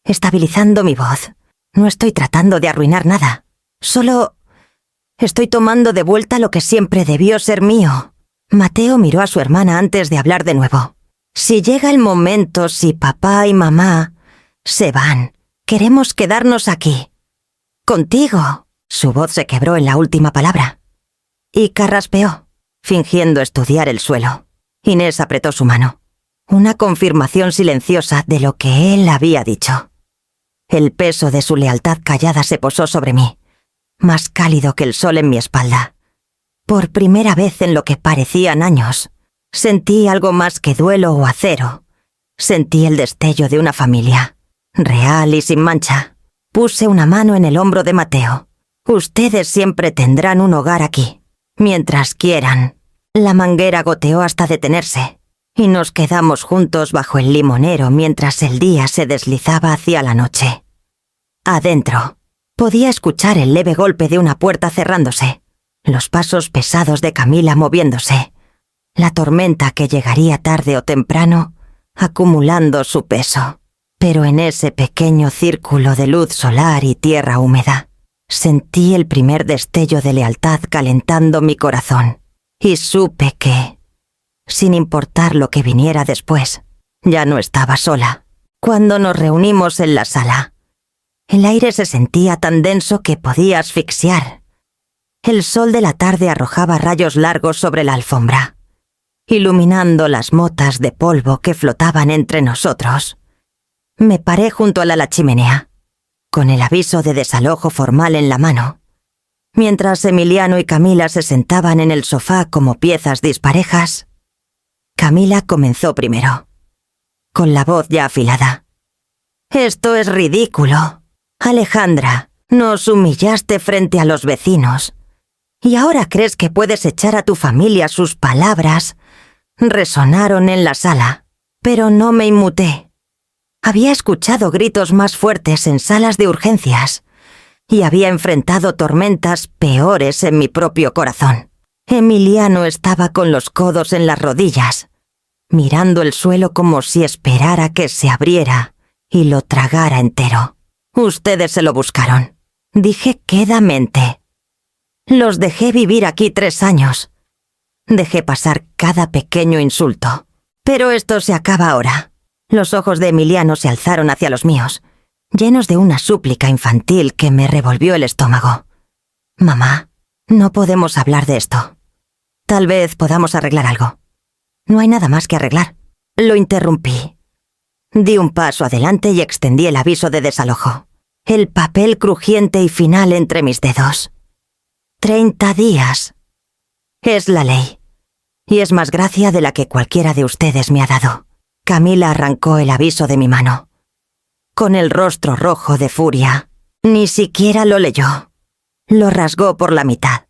estabilizando mi voz. No estoy tratando de arruinar nada. Solo estoy tomando de vuelta lo que siempre debió ser mío. Mateo miró a su hermana antes de hablar de nuevo. «Si llega el momento, si papá y mamá se van, queremos quedarnos aquí. Contigo». Su voz se quebró en la última palabra. Y carraspeó, fingiendo estudiar el suelo. Inés apretó su mano. Una confirmación silenciosa de lo que él había dicho. El peso de su lealtad callada se posó sobre mí, más cálido que el sol en mi espalda. Por primera vez en lo que parecían años, sentí algo más que duelo o acero. Sentí el destello de una familia, real y sin mancha. Puse una mano en el hombro de Mateo. «Ustedes siempre tendrán un hogar aquí, mientras quieran». La manguera goteó hasta detenerse, y nos quedamos juntos bajo el limonero mientras el día se deslizaba hacia la noche. Adentro, podía escuchar el leve golpe de una puerta cerrándose, los pasos pesados de Camila moviéndose, la tormenta que llegaría tarde o temprano, acumulando su peso. Pero en ese pequeño círculo de luz solar y tierra húmeda, sentí el primer destello de lealtad calentando mi corazón, y supe que, sin importar lo que viniera después, ya no estaba sola. Cuando nos reunimos en la sala, el aire se sentía tan denso que podía asfixiar. El sol de la tarde arrojaba rayos largos sobre la alfombra, iluminando las motas de polvo que flotaban entre nosotros. Me paré junto a la chimenea, con el aviso de desalojo formal en la mano, mientras Emiliano y Camila se sentaban en el sofá como piezas disparejas. Camila comenzó primero, con la voz ya afilada. «Esto es ridículo. Alejandra, nos humillaste frente a los vecinos. ¿Y ahora crees que puedes echar a tu familia sus palabras?» Resonaron en la sala, pero no me inmuté. Había escuchado gritos más fuertes en salas de urgencias y había enfrentado tormentas peores en mi propio corazón. Emiliano estaba con los codos en las rodillas, mirando el suelo como si esperara que se abriera y lo tragara entero. «Ustedes se lo buscaron», dije quedamente. «Los dejé vivir aquí 3 años. Dejé pasar cada pequeño insulto. Pero esto se acaba ahora». Los ojos de Emiliano se alzaron hacia los míos, llenos de una súplica infantil que me revolvió el estómago. «Mamá, no podemos hablar de esto. Tal vez podamos arreglar algo». «No hay nada más que arreglar». Lo interrumpí. Di un paso adelante y extendí el aviso de desalojo, el papel crujiente y final entre mis dedos. 30 días. Es la ley. Y es más gracia de la que cualquiera de ustedes me ha dado. Camila arrancó el aviso de mi mano, con el rostro rojo de furia. Ni siquiera lo leyó. Lo rasgó por la mitad.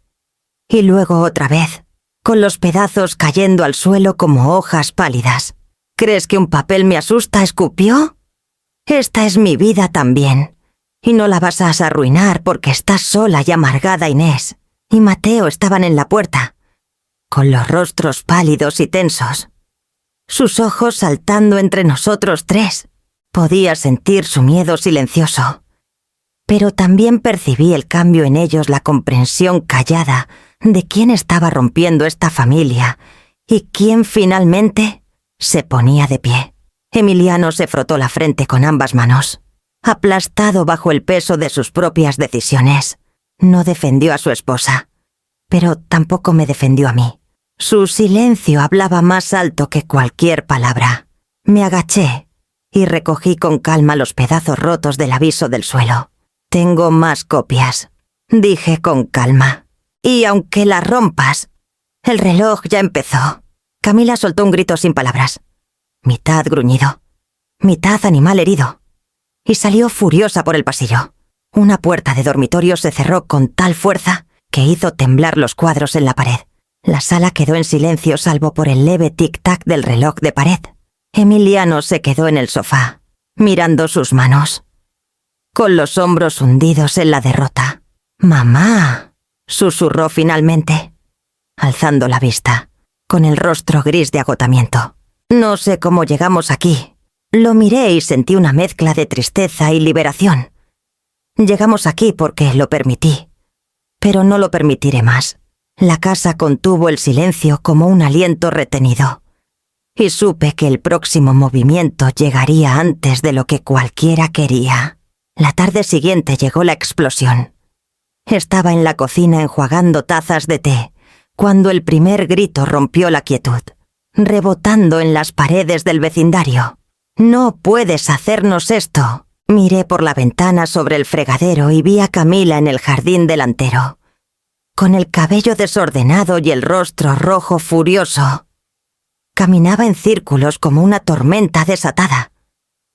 Y luego otra vez, con los pedazos cayendo al suelo como hojas pálidas. «¿Crees que un papel me asusta?», escupió. «Esta es mi vida también, y no la vas a arruinar porque estás sola y amargada». Inés y Mateo estaban en la puerta, con los rostros pálidos y tensos. sus ojos saltando entre nosotros tres. Podía sentir su miedo silencioso. Pero también percibí el cambio en ellos, la comprensión callada de quién estaba rompiendo esta familia y quién finalmente se ponía de pie. Emiliano se frotó la frente con ambas manos. Aplastado bajo el peso de sus propias decisiones, no defendió a su esposa, pero tampoco me defendió a mí. Su silencio hablaba más alto que cualquier palabra. Me agaché y recogí con calma los pedazos rotos del aviso del suelo. «Tengo más copias», dije con calma. «Y aunque la rompas...» El reloj ya empezó. Camila soltó un grito sin palabras, mitad gruñido, mitad animal herido, y salió furiosa por el pasillo. Una puerta de dormitorio se cerró con tal fuerza que hizo temblar los cuadros en la pared. La sala quedó en silencio salvo por el leve tic-tac del reloj de pared. Emiliano se quedó en el sofá, mirando sus manos, con los hombros hundidos en la derrota. «Mamá», susurró finalmente, alzando la vista, con el rostro gris de agotamiento. «No sé cómo llegamos aquí». Lo miré y sentí una mezcla de tristeza y liberación. Llegamos aquí porque lo permití, pero no lo permitiré más. La casa contuvo el silencio como un aliento retenido, y supe que el próximo movimiento llegaría antes de lo que cualquiera quería. La tarde siguiente llegó la explosión. Estaba en la cocina enjuagando tazas de té, cuando el primer grito rompió la quietud, rebotando en las paredes del vecindario. «No puedes hacernos esto». Miré por la ventana sobre el fregadero y vi a Camila en el jardín delantero, con el cabello desordenado y el rostro rojo furioso. Caminaba en círculos como una tormenta desatada,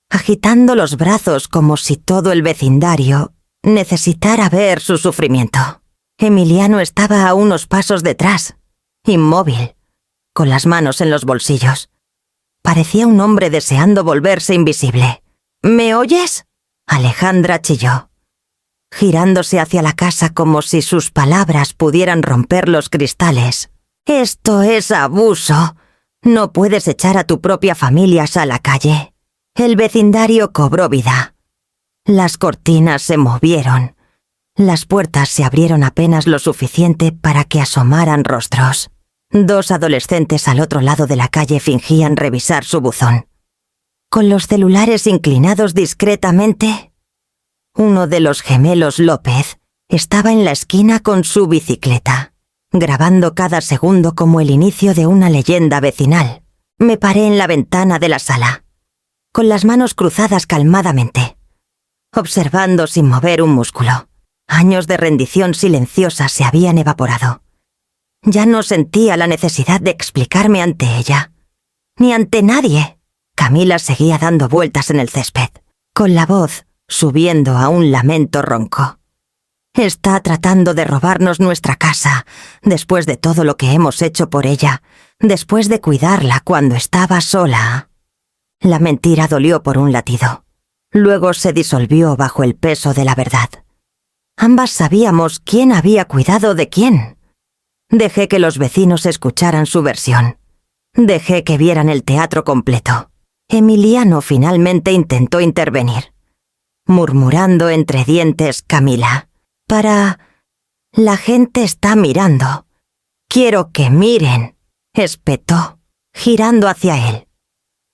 agitando los brazos como si todo el vecindario necesitara ver su sufrimiento. Emiliano estaba a unos pasos detrás, inmóvil, con las manos en los bolsillos. Parecía un hombre deseando volverse invisible. «¿Me oyes?», Alejandra chilló, girándose hacia la casa como si sus palabras pudieran romper los cristales. «Esto es abuso. No puedes echar a tu propia familia a la calle». El vecindario cobró vida. Las cortinas se movieron. Las puertas se abrieron apenas lo suficiente para que asomaran rostros. 2 adolescentes al otro lado de la calle fingían revisar su buzón, con los celulares inclinados discretamente. Uno de los gemelos López estaba en la esquina con su bicicleta, grabando cada segundo como el inicio de una leyenda vecinal. Me paré en la ventana de la sala, con las manos cruzadas calmadamente, observando sin mover un músculo. Años de rendición silenciosa se habían evaporado. Ya no sentía la necesidad de explicarme ante ella, ni ante nadie. Camila seguía dando vueltas en el césped, con la voz subiendo a un lamento ronco. «Está tratando de robarnos nuestra casa, después de todo lo que hemos hecho por ella, después de cuidarla cuando estaba sola». La mentira dolió por un latido. Luego se disolvió bajo el peso de la verdad. Ambas sabíamos quién había cuidado de quién. Dejé que los vecinos escucharan su versión. Dejé que vieran el teatro completo. Emiliano finalmente intentó intervenir, murmurando entre dientes Camila. «La gente está mirando. Quiero que miren», espetó, girando hacia él.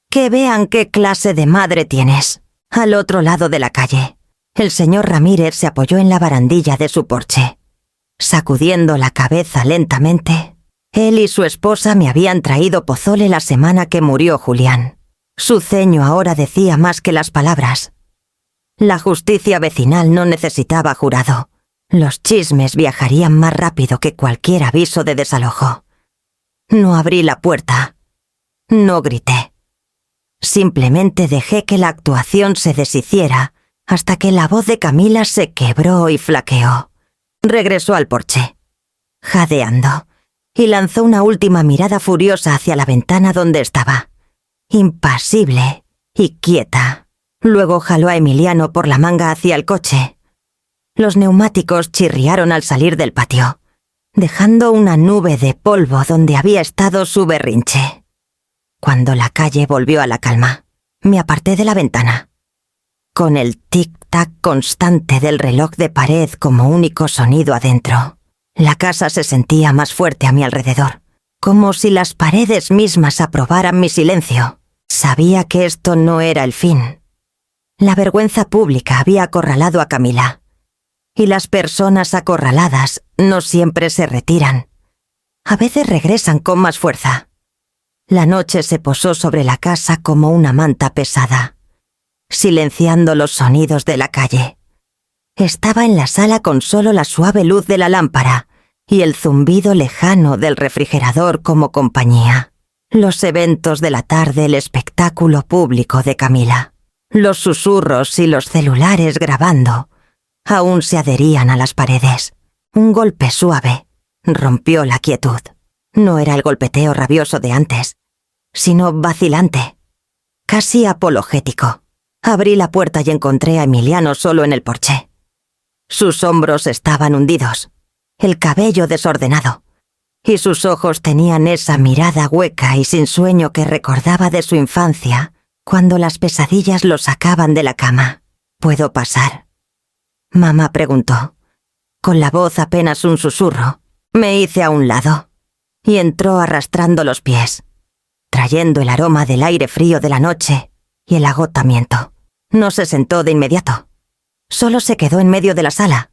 «Que vean qué clase de madre tienes». Al otro lado de la calle, el señor Ramírez se apoyó en la barandilla de su porche, sacudiendo la cabeza lentamente. Él y su esposa me habían traído pozole la semana que murió Julián. Su ceño ahora decía más que las palabras. La justicia vecinal no necesitaba jurado. Los chismes viajarían más rápido que cualquier aviso de desalojo. No abrí la puerta. No grité. Simplemente dejé que la actuación se deshiciera hasta que la voz de Camila se quebró y flaqueó. Regresó al porche, jadeando, y lanzó una última mirada furiosa hacia la ventana donde estaba, impasible y quieta. Luego jaló a Emiliano por la manga hacia el coche. Los neumáticos chirriaron al salir del patio, dejando una nube de polvo donde había estado su berrinche. cuando la calle volvió a la calma. Me aparté de la ventana. Con el tic-tac constante del reloj de pared como único sonido adentro, la casa se sentía más fuerte a mi alrededor, como si las paredes mismas aprobaran mi silencio. Sabía que esto no era el fin. La vergüenza pública había acorralado a Camila, y las personas acorraladas no siempre se retiran. A veces regresan con más fuerza. La noche se posó sobre la casa como una manta pesada, silenciando los sonidos de la calle. Estaba en la sala con solo la suave luz de la lámpara y el zumbido lejano del refrigerador como compañía. Los eventos de la tarde, el espectáculo público de Camila, los susurros y los celulares grabando, aún se adherían a las paredes. Un golpe suave rompió la quietud. No era el golpeteo rabioso de antes, sino vacilante, casi apologético. Abrí la puerta y encontré a Emiliano solo en el porche. Sus hombros estaban hundidos, el cabello desordenado, y sus ojos tenían esa mirada hueca y sin sueño que recordaba de su infancia, cuando las pesadillas lo sacaban de la cama. ¿Puedo pasar?, mamá preguntó. Con la voz apenas un susurro, me hice a un lado, y entró arrastrando los pies, trayendo el aroma del aire frío de la noche y el agotamiento. No se sentó de inmediato. Solo se quedó en medio de la sala,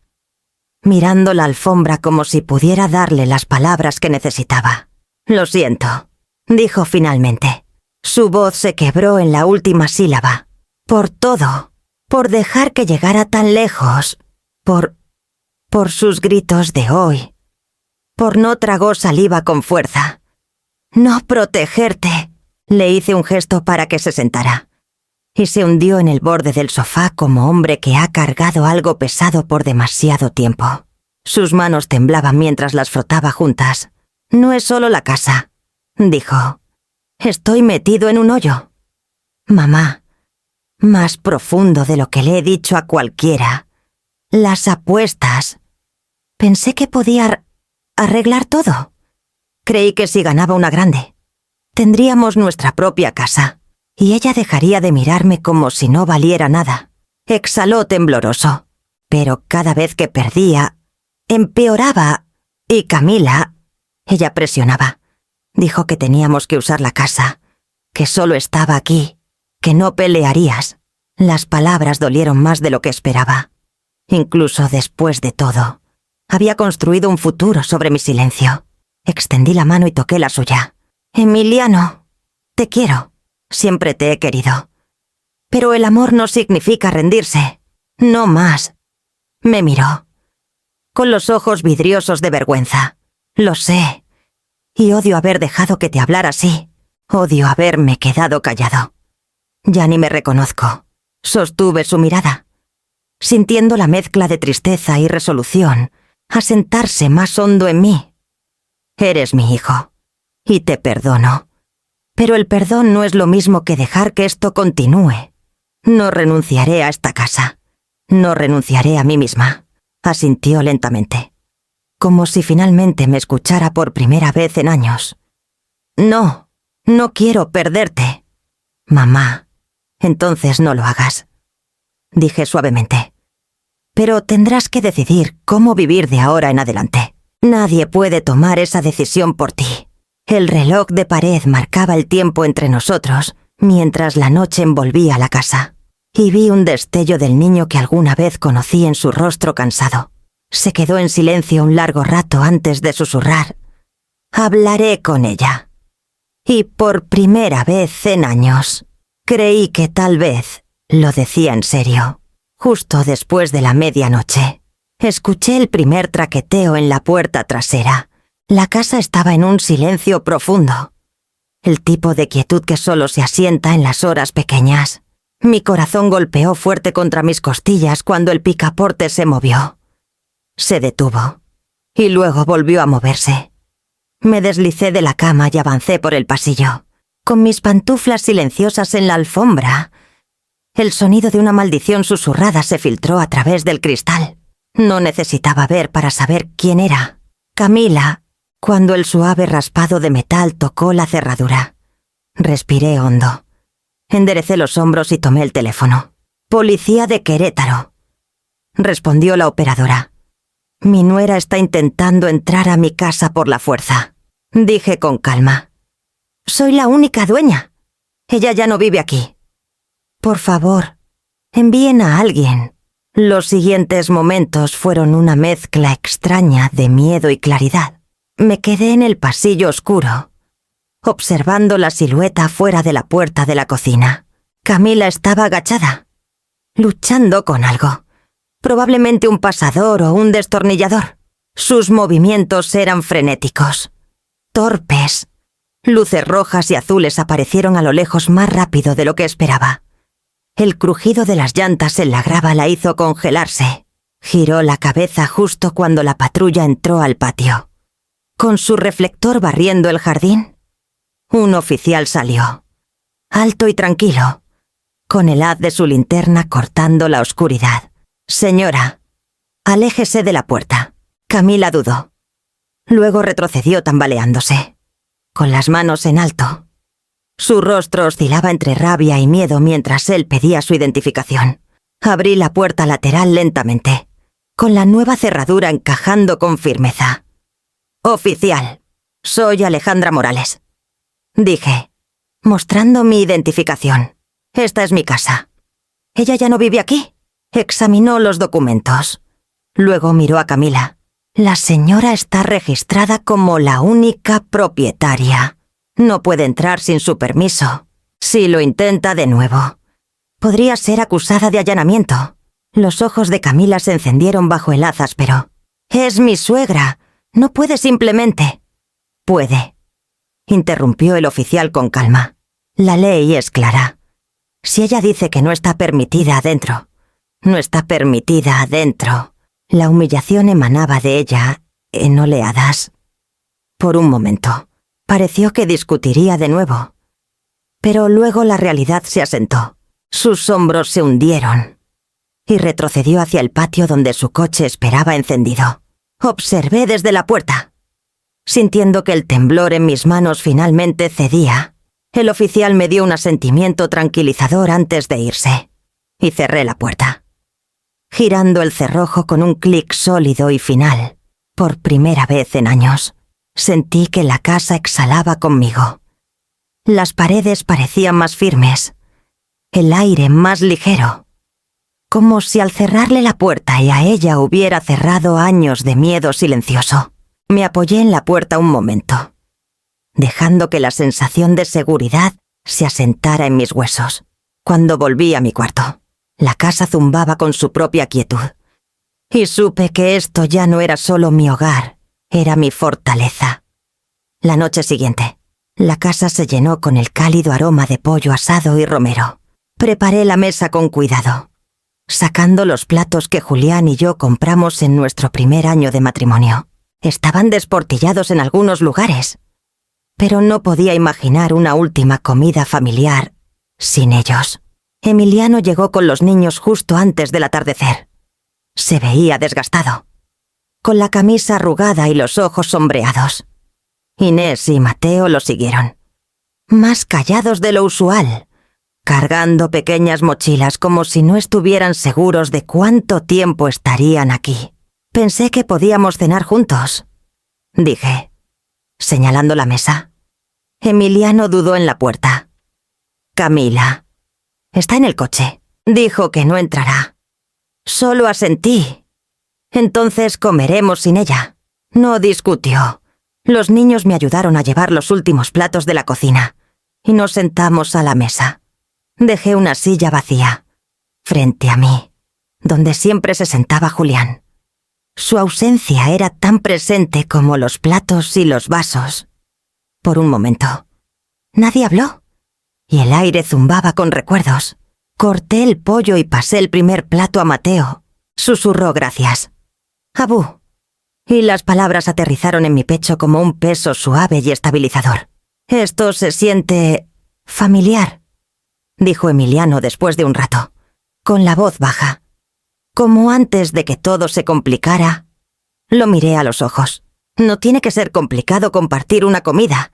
mirando la alfombra como si pudiera darle las palabras que necesitaba. Lo siento, dijo finalmente. Su voz se quebró en la última sílaba. Por todo, por dejar que llegara tan lejos, por sus gritos de hoy, por no tragó saliva con fuerza. No protegerte. Le hice un gesto para que se sentara, y se hundió en el borde del sofá como hombre que ha cargado algo pesado por demasiado tiempo. Sus manos temblaban mientras las frotaba juntas. No es solo la casa, dijo. Estoy metido en un hoyo. Mamá, más profundo de lo que le he dicho a cualquiera. Las apuestas. Pensé que podía arreglar todo. Creí que si ganaba una grande, tendríamos nuestra propia casa, y ella dejaría de mirarme como si no valiera nada. Exhaló tembloroso, pero cada vez que perdía, empeoraba, y Camila, ella presionaba. Dijo que teníamos que usar la casa, que solo estaba aquí, que no pelearías. Las palabras dolieron más de lo que esperaba. Incluso después de todo, había construido un futuro sobre mi silencio. Extendí la mano y toqué la suya. Emiliano, te quiero. Siempre te he querido. Pero el amor no significa rendirse. No más. Me miró, con los ojos vidriosos de vergüenza. Lo sé. Y odio haber dejado que te hablara así. Odio haberme quedado callado. Ya ni me reconozco. Sostuve su mirada, sintiendo la mezcla de tristeza y resolución asentarse más hondo en mí. Eres mi hijo, y te perdono. Pero el perdón no es lo mismo que dejar que esto continúe. No renunciaré a esta casa. No renunciaré a mí misma, asintió lentamente, como si finalmente me escuchara por primera vez en años. No, no quiero perderte. Mamá, entonces no lo hagas, dije suavemente. Pero tendrás que decidir cómo vivir de ahora en adelante. Nadie puede tomar esa decisión por ti. El reloj de pared marcaba el tiempo entre nosotros mientras la noche envolvía la casa, y vi un destello del niño que alguna vez conocí en su rostro cansado. Se quedó en silencio un largo rato antes de susurrar. Hablaré con ella. Y por primera vez en años, creí que tal vez lo decía en serio. Justo después de la medianoche, escuché el primer traqueteo en la puerta trasera. La casa estaba en un silencio profundo, el tipo de quietud que solo se asienta en las horas pequeñas. Mi corazón golpeó fuerte contra mis costillas cuando el picaporte se movió. Se detuvo, y luego volvió a moverse. Me deslicé de la cama y avancé por el pasillo, con mis pantuflas silenciosas en la alfombra. El sonido de una maldición susurrada se filtró a través del cristal. No necesitaba ver para saber quién era. Camila, cuando el suave raspado de metal tocó la cerradura. Respiré hondo. Enderecé los hombros y tomé el teléfono. «Policía de Querétaro», respondió la operadora. «Mi nuera está intentando entrar a mi casa por la fuerza», dije con calma. «Soy la única dueña. Ella ya no vive aquí. Por favor, envíen a alguien». Los siguientes momentos fueron una mezcla extraña de miedo y claridad. Me quedé en el pasillo oscuro, observando la silueta fuera de la puerta de la cocina. Camila estaba agachada, luchando con algo. Probablemente un pasador o un destornillador. Sus movimientos eran frenéticos, torpes. Luces rojas y azules aparecieron a lo lejos más rápido de lo que esperaba. El crujido de las llantas en la grava la hizo congelarse. Giró la cabeza justo cuando la patrulla entró al patio. Con su reflector barriendo el jardín, un oficial salió, alto y tranquilo, con el haz de su linterna cortando la oscuridad. «Señora, aléjese de la puerta». Camila dudó. Luego retrocedió tambaleándose, con las manos en alto. Su rostro oscilaba entre rabia y miedo mientras él pedía su identificación. Abrí la puerta lateral lentamente, con la nueva cerradura encajando con firmeza. «Oficial, soy Alejandra Morales», dije, mostrando mi identificación. «Esta es mi casa». «¿Ella ya no vive aquí?» Examinó los documentos. Luego miró a Camila. «La señora está registrada como la única propietaria. No puede entrar sin su permiso. Si lo intenta de nuevo, podría ser acusada de allanamiento». Los ojos de Camila se encendieron bajo el haz áspero. «Es mi suegra. No puede simplemente». «Puede», interrumpió el oficial con calma. «La ley es clara. Si ella dice que no está permitida adentro, no está permitida adentro». La humillación emanaba de ella en oleadas. Por un momento, pareció que discutiría de nuevo. Pero luego la realidad se asentó. Sus hombros se hundieron y retrocedió hacia el patio donde su coche esperaba encendido. Observé desde la puerta. Sintiendo que el temblor en mis manos finalmente cedía, el oficial me dio un asentimiento tranquilizador antes de irse, y cerré la puerta, girando el cerrojo con un clic sólido y final. Por primera vez en años, sentí que la casa exhalaba conmigo. Las paredes parecían más firmes, el aire más ligero, como si al cerrarle la puerta y a ella hubiera cerrado años de miedo silencioso. Me apoyé en la puerta un momento, dejando que la sensación de seguridad se asentara en mis huesos. Cuando volví a mi cuarto, la casa zumbaba con su propia quietud, y supe que esto ya no era solo mi hogar, era mi fortaleza. La noche siguiente, la casa se llenó con el cálido aroma de pollo asado y romero. Preparé la mesa con cuidado, sacando los platos que Julián y yo compramos en nuestro primer año de matrimonio. Estaban desportillados en algunos lugares, pero no podía imaginar una última comida familiar sin ellos. Emiliano llegó con los niños justo antes del atardecer. Se veía desgastado, con la camisa arrugada y los ojos sombreados. Inés y Mateo lo siguieron, más callados de lo usual, cargando pequeñas mochilas como si no estuvieran seguros de cuánto tiempo estarían aquí. «Pensé que podíamos cenar juntos», dije, señalando la mesa. Emiliano dudó en la puerta. «Camila está en el coche. Dijo que no entrará». Solo asentí. «Entonces comeremos sin ella». No discutió. Los niños me ayudaron a llevar los últimos platos de la cocina y nos sentamos a la mesa. Dejé una silla vacía, frente a mí, donde siempre se sentaba Julián. Su ausencia era tan presente como los platos y los vasos. Por un momento, nadie habló, y el aire zumbaba con recuerdos. Corté el pollo y pasé el primer plato a Mateo. Susurró gracias. «Abú». Y las palabras aterrizaron en mi pecho como un peso suave y estabilizador. «Esto se siente familiar», dijo Emiliano después de un rato, con la voz baja. Como antes de que todo se complicara, lo miré a los ojos. «No tiene que ser complicado compartir una comida,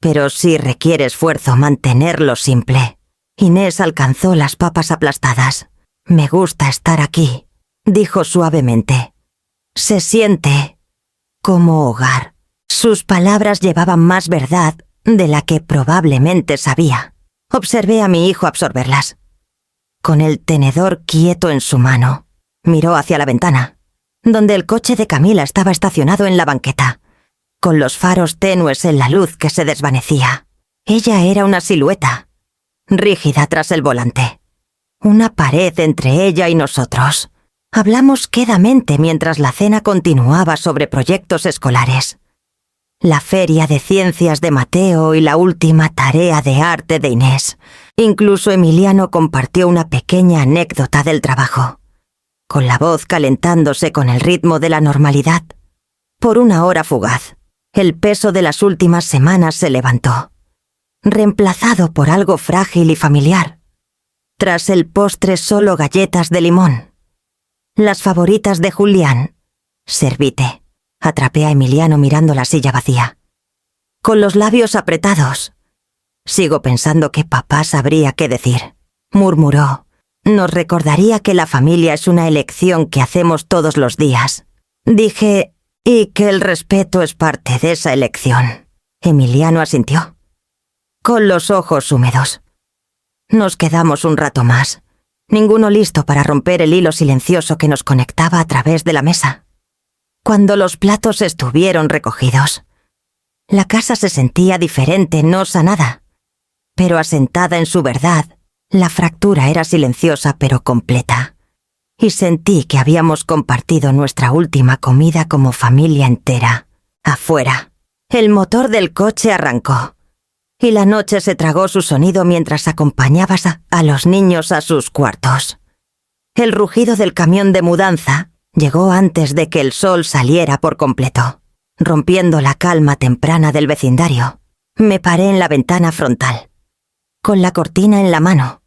pero sí requiere esfuerzo mantenerlo simple. Inés alcanzó las papas aplastadas. «Me gusta estar aquí», dijo suavemente. «Se siente como hogar». Sus palabras llevaban más verdad de la que probablemente sabía. Observé a mi hijo absorberlas. Con el tenedor quieto en su mano, miró hacia la ventana, donde el coche de Camila estaba estacionado en la banqueta, con los faros tenues en la luz que se desvanecía. Ella era una silueta, rígida tras el volante. Una pared entre ella y nosotros. Hablamos quedamente mientras la cena continuaba sobre proyectos escolares. La feria de ciencias de Mateo y la última tarea de arte de Inés. Incluso Emiliano compartió una pequeña anécdota del trabajo, con la voz calentándose con el ritmo de la normalidad. Por una hora fugaz, el peso de las últimas semanas se levantó, reemplazado por algo frágil y familiar. Tras el postre solo galletas de limón. Las favoritas de Julián. Servite. Atrapé a Emiliano mirando la silla vacía, con los labios apretados. «Sigo pensando que papá sabría qué decir», murmuró. «Nos recordaría que la familia es una elección que hacemos todos los días». Dije, «y que el respeto es parte de esa elección». Emiliano asintió, con los ojos húmedos. Nos quedamos un rato más, ninguno listo para romper el hilo silencioso que nos conectaba a través de la mesa. Cuando los platos estuvieron recogidos, la casa se sentía diferente, no sanada, pero asentada en su verdad. La fractura era silenciosa pero completa, y sentí que habíamos compartido nuestra última comida como familia entera. Afuera, el motor del coche arrancó, y la noche se tragó su sonido mientras acompañabas a los niños a sus cuartos. El rugido del camión de mudanza llegó antes de que el sol saliera por completo, rompiendo la calma temprana del vecindario. Me paré en la ventana frontal, con la cortina en la mano,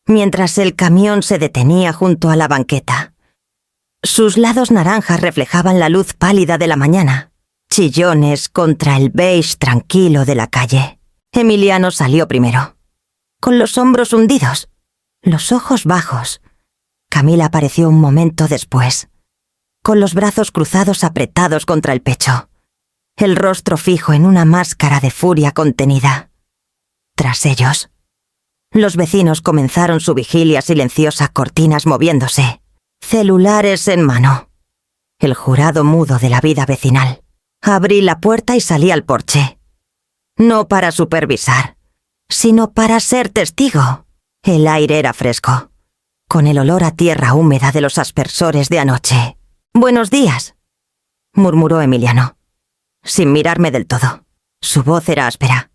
mientras el camión se detenía junto a la banqueta. Sus lados naranjas reflejaban la luz pálida de la mañana, chillones contra el beige tranquilo de la calle. Emiliano salió primero, con los hombros hundidos, los ojos bajos. Camila apareció un momento después, con los brazos cruzados apretados contra el pecho, el rostro fijo en una máscara de furia contenida. Tras ellos, los vecinos comenzaron su vigilia silenciosa, cortinas moviéndose, celulares en mano. El jurado mudo de la vida vecinal. Abrí la puerta y salí al porche. No para supervisar, sino para ser testigo. El aire era fresco, con el olor a tierra húmeda de los aspersores de anoche. «Buenos días», murmuró Emiliano, sin mirarme del todo. Su voz era áspera,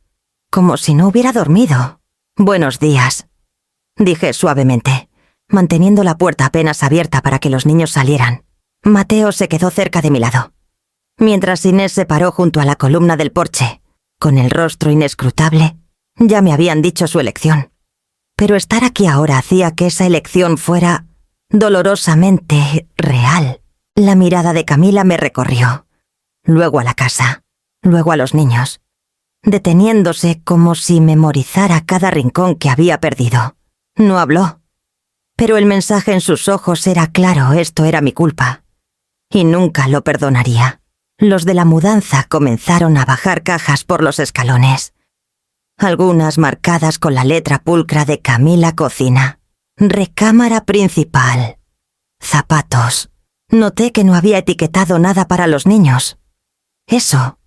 como si no hubiera dormido. «Buenos días», dije suavemente, manteniendo la puerta apenas abierta para que los niños salieran. Mateo se quedó cerca de mi lado, mientras Inés se paró junto a la columna del porche, con el rostro inescrutable. Ya me habían dicho su elección, pero estar aquí ahora hacía que esa elección fuera dolorosamente real. La mirada de Camila me recorrió, luego a la casa, luego a los niños, deteniéndose como si memorizara cada rincón que había perdido. No habló, pero el mensaje en sus ojos era claro: esto era mi culpa, y nunca lo perdonaría. Los de la mudanza comenzaron a bajar cajas por los escalones, algunas marcadas con la letra pulcra de Camila Cocina. Recámara principal. Zapatos. Noté que no había etiquetado nada para los niños. Eso,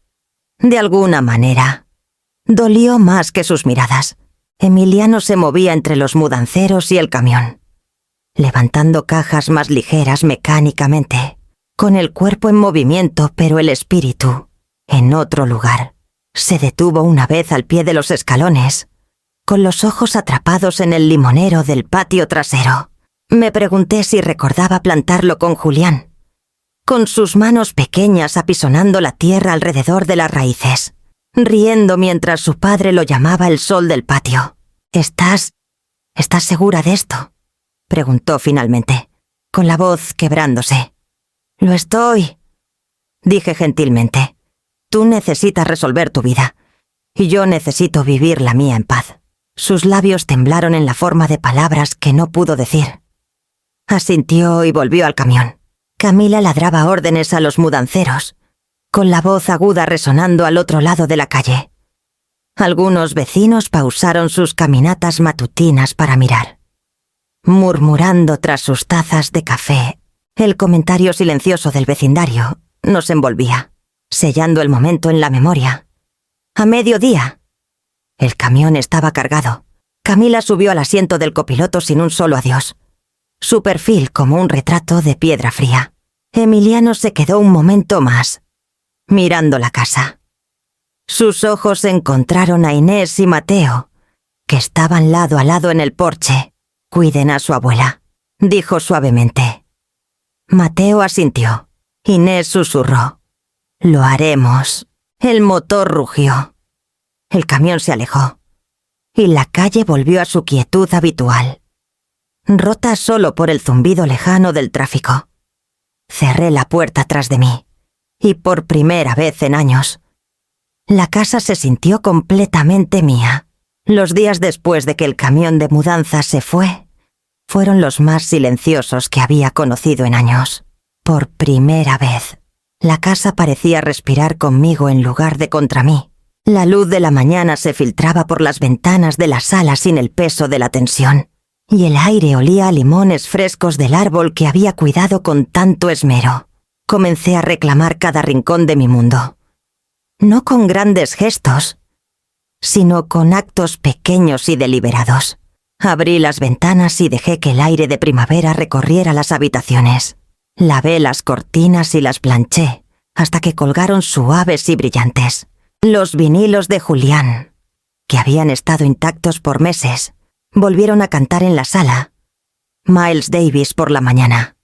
de alguna manera, dolió más que sus miradas. Emiliano se movía entre los mudanceros y el camión, levantando cajas más ligeras mecánicamente, con el cuerpo en movimiento pero el espíritu en otro lugar. Se detuvo una vez al pie de los escalones, con los ojos atrapados en el limonero del patio trasero. Me pregunté si recordaba plantarlo con Julián, con sus manos pequeñas apisonando la tierra alrededor de las raíces, riendo mientras su padre lo llamaba el sol del patio. ¿Estás segura de esto?», preguntó finalmente, con la voz quebrándose. «Lo estoy», dije gentilmente. «Tú necesitas resolver tu vida, y yo necesito vivir la mía en paz. Sus labios temblaron en la forma de palabras que no pudo decir. Asintió y volvió al camión. Camila ladraba órdenes a los mudanceros, con la voz aguda resonando al otro lado de la calle. Algunos vecinos pausaron sus caminatas matutinas para mirar, murmurando tras sus tazas de café. El comentario silencioso del vecindario nos envolvía, sellando el momento en la memoria. A mediodía. El camión estaba cargado. Camila subió al asiento del copiloto sin un solo adiós. Su perfil como un retrato de piedra fría. Emiliano se quedó un momento más, mirando la casa. Sus ojos encontraron a Inés y Mateo, que estaban lado a lado en el porche. «Cuiden a su abuela», dijo suavemente. Mateo asintió. Inés susurró. «Lo haremos». El motor rugió. El camión se alejó, y la calle volvió a su quietud habitual, rota solo por el zumbido lejano del tráfico. Cerré la puerta tras de mí, y por primera vez en años, la casa se sintió completamente mía. Los días después de que el camión de mudanza se fue, fueron los más silenciosos que había conocido en años. Por primera vez, la casa parecía respirar conmigo en lugar de contra mí. La luz de la mañana se filtraba por las ventanas de la sala sin el peso de la tensión, y el aire olía a limones frescos del árbol que había cuidado con tanto esmero. Comencé a reclamar cada rincón de mi mundo. No con grandes gestos, sino con actos pequeños y deliberados. Abrí las ventanas y dejé que el aire de primavera recorriera las habitaciones. Lavé las cortinas y las planché hasta que colgaron suaves y brillantes. Los vinilos de Julián, que habían estado intactos por meses, volvieron a cantar en la sala. Miles Davis por la mañana,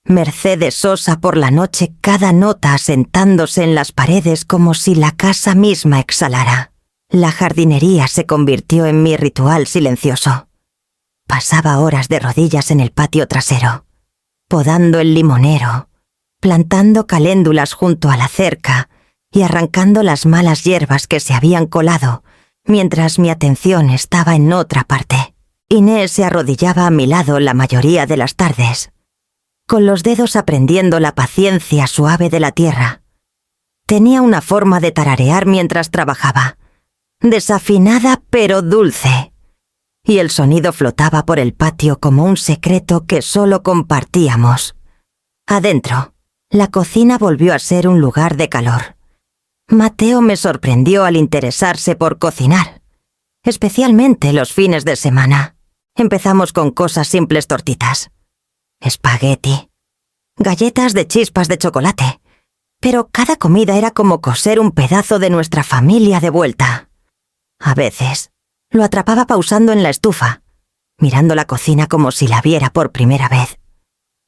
Mercedes Sosa por la noche, cada nota asentándose en las paredes como si la casa misma exhalara. La jardinería se convirtió en mi ritual silencioso. Pasaba horas de rodillas en el patio trasero, podando el limonero, plantando caléndulas junto a la cerca y arrancando las malas hierbas que se habían colado, mientras mi atención estaba en otra parte. Inés se arrodillaba a mi lado la mayoría de las tardes, con los dedos aprendiendo la paciencia suave de la tierra. Tenía una forma de tararear mientras trabajaba, desafinada pero dulce, y el sonido flotaba por el patio como un secreto que solo compartíamos. Adentro, la cocina volvió a ser un lugar de calor. Mateo me sorprendió al interesarse por cocinar, especialmente los fines de semana. Empezamos con cosas simples: tortitas, espagueti, galletas de chispas de chocolate, pero cada comida era como coser un pedazo de nuestra familia de vuelta. A veces, lo atrapaba pausando en la estufa, mirando la cocina como si la viera por primera vez.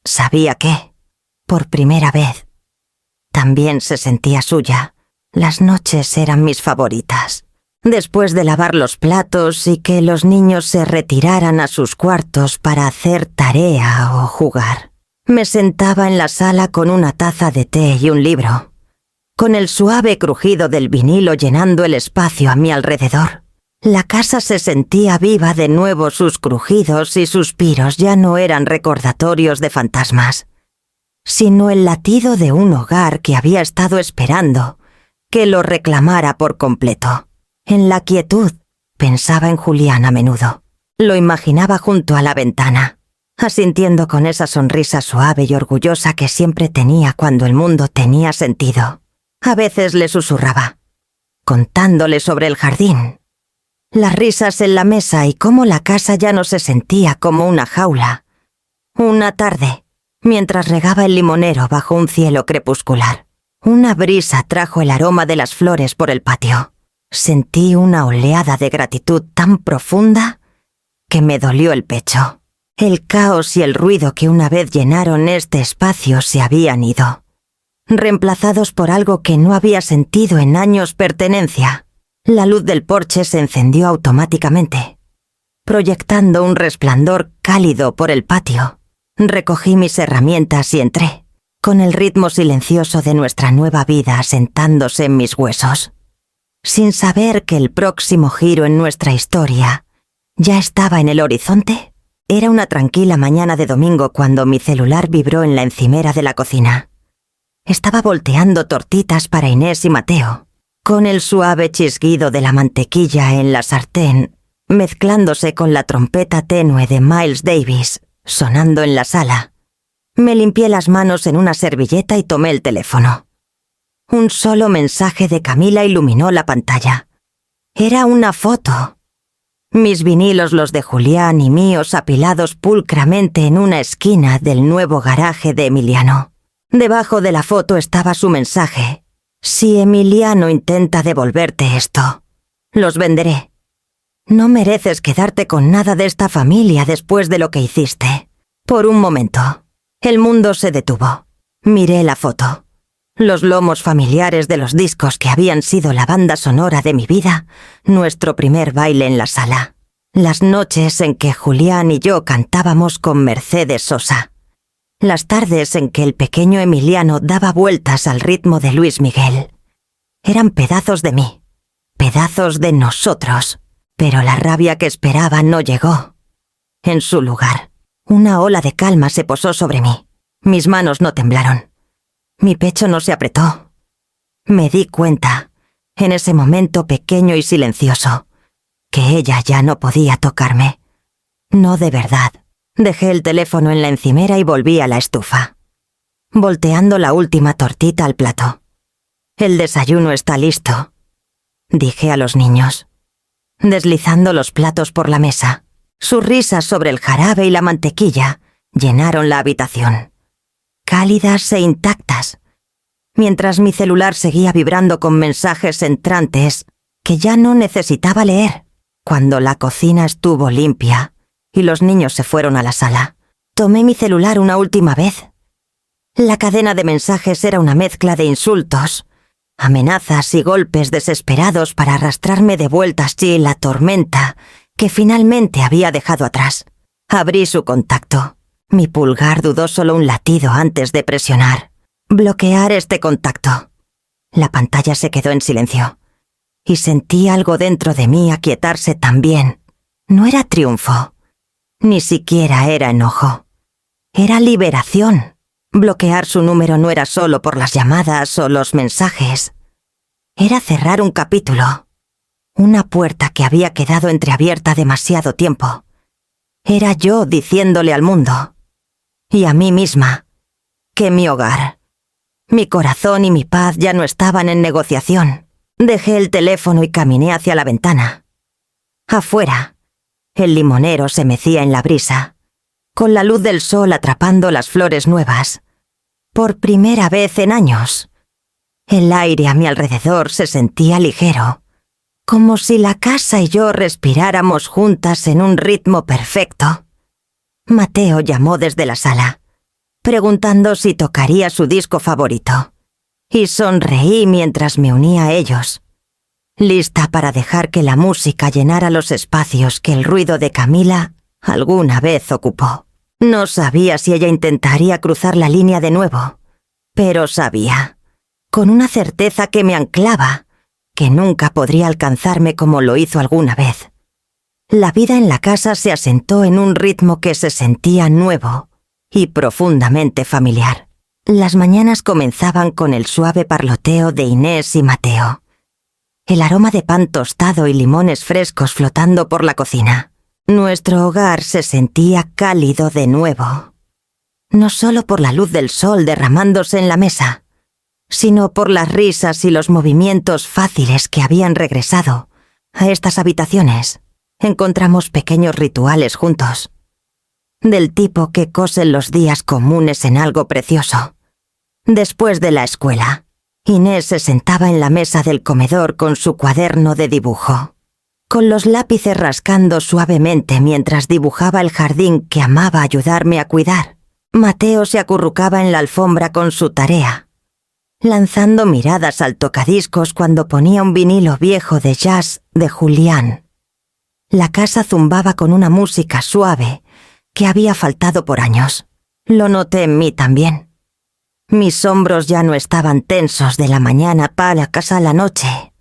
Sabía que, por primera vez, también se sentía suya. Las noches eran mis favoritas. Después de lavar los platos y que los niños se retiraran a sus cuartos para hacer tarea o jugar, me sentaba en la sala con una taza de té y un libro, con el suave crujido del vinilo llenando el espacio a mi alrededor. La casa se sentía viva de nuevo, sus crujidos y suspiros ya no eran recordatorios de fantasmas, sino el latido de un hogar que había estado esperando que lo reclamara por completo. En la quietud, pensaba en Julián a menudo. Lo imaginaba junto a la ventana, asintiendo con esa sonrisa suave y orgullosa que siempre tenía cuando el mundo tenía sentido. A veces le susurraba, contándole sobre el jardín, las risas en la mesa y cómo la casa ya no se sentía como una jaula. Una tarde, mientras regaba el limonero bajo un cielo crepuscular, una brisa trajo el aroma de las flores por el patio. Sentí una oleada de gratitud tan profunda que me dolió el pecho. El caos y el ruido que una vez llenaron este espacio se habían ido, reemplazados por algo que no había sentido en años: pertenencia. La luz del porche se encendió automáticamente, proyectando un resplandor cálido por el patio. Recogí mis herramientas y entré, con el ritmo silencioso de nuestra nueva vida asentándose en mis huesos. sin saber que el próximo giro en nuestra historia ya estaba en el horizonte. Era una tranquila mañana de domingo cuando mi celular vibró en la encimera de la cocina. Estaba volteando tortitas para Inés y Mateo, con el suave chisguido de la mantequilla en la sartén, mezclándose con la trompeta tenue de Miles Davis, sonando en la sala. Me limpié las manos en una servilleta y tomé el teléfono. Un solo mensaje de Camila iluminó la pantalla. Era una foto. Mis vinilos, los de Julián y míos, apilados pulcramente en una esquina del nuevo garaje de Emiliano. Debajo de la foto estaba su mensaje. Si Emiliano intenta devolverte esto, los venderé. No mereces quedarte con nada de esta familia después de lo que hiciste. Por un momento, el mundo se detuvo. Miré la foto. Los lomos familiares de los discos que habían sido la banda sonora de mi vida, nuestro primer baile en la sala. Las noches en que Julián y yo cantábamos con Mercedes Sosa. Las tardes en que el pequeño Emiliano daba vueltas al ritmo de Luis Miguel. Eran pedazos de mí, pedazos de nosotros, pero la rabia que esperaba no llegó. En su lugar, una ola de calma se posó sobre mí. Mis manos no temblaron. Mi pecho no se apretó. Me di cuenta, en ese momento pequeño y silencioso, que ella ya no podía tocarme. No de verdad. Dejé el teléfono en la encimera y volví a la estufa, volteando la última tortita al plato. El desayuno está listo, dije a los niños, deslizando los platos por la mesa. Sus risas sobre el jarabe y la mantequilla llenaron la habitación, cálidas e intactas, mientras mi celular seguía vibrando con mensajes entrantes que ya no necesitaba leer. Cuando la cocina estuvo limpia y los niños se fueron a la sala, tomé mi celular una última vez. La cadena de mensajes era una mezcla de insultos, amenazas y golpes desesperados para arrastrarme de vuelta así la tormenta que finalmente había dejado atrás. Abrí su contacto. Mi pulgar dudó solo un latido antes de presionar. Bloquear este contacto. La pantalla se quedó en silencio. Y sentí algo dentro de mí aquietarse también. No era triunfo. Ni siquiera era enojo. Era liberación. Bloquear su número no era solo por las llamadas o los mensajes. Era cerrar un capítulo. Una puerta que había quedado entreabierta demasiado tiempo. Era yo diciéndole al mundo, y a mí misma, que mi hogar, mi corazón y mi paz ya no estaban en negociación. Dejé el teléfono y caminé hacia la ventana. Afuera, el limonero se mecía en la brisa, con la luz del sol atrapando las flores nuevas. Por primera vez en años, el aire a mi alrededor se sentía ligero, como si la casa y yo respiráramos juntas en un ritmo perfecto. Mateo llamó desde la sala, preguntando si tocaría su disco favorito, y sonreí mientras me unía a ellos, lista para dejar que la música llenara los espacios que el ruido de Camila alguna vez ocupó. No sabía si ella intentaría cruzar la línea de nuevo, pero sabía, con una certeza que me anclaba, que nunca podría alcanzarme como lo hizo alguna vez. La vida en la casa se asentó en un ritmo que se sentía nuevo y profundamente familiar. Las mañanas comenzaban con el suave parloteo de Inés y Mateo, el aroma de pan tostado y limones frescos flotando por la cocina. Nuestro hogar se sentía cálido de nuevo, no solo por la luz del sol derramándose en la mesa, sino por las risas y los movimientos fáciles que habían regresado a estas habitaciones. Encontramos pequeños rituales juntos, del tipo que cosen los días comunes en algo precioso. Después de la escuela, Inés se sentaba en la mesa del comedor con su cuaderno de dibujo, con los lápices rascando suavemente mientras dibujaba el jardín que amaba ayudarme a cuidar. Mateo se acurrucaba en la alfombra con su tarea, lanzando miradas al tocadiscos cuando ponía un vinilo viejo de jazz de Julián. La casa zumbaba con una música suave que había faltado por años. Lo noté en mí también. Mis hombros ya no estaban tensos de la mañana para casa a la noche.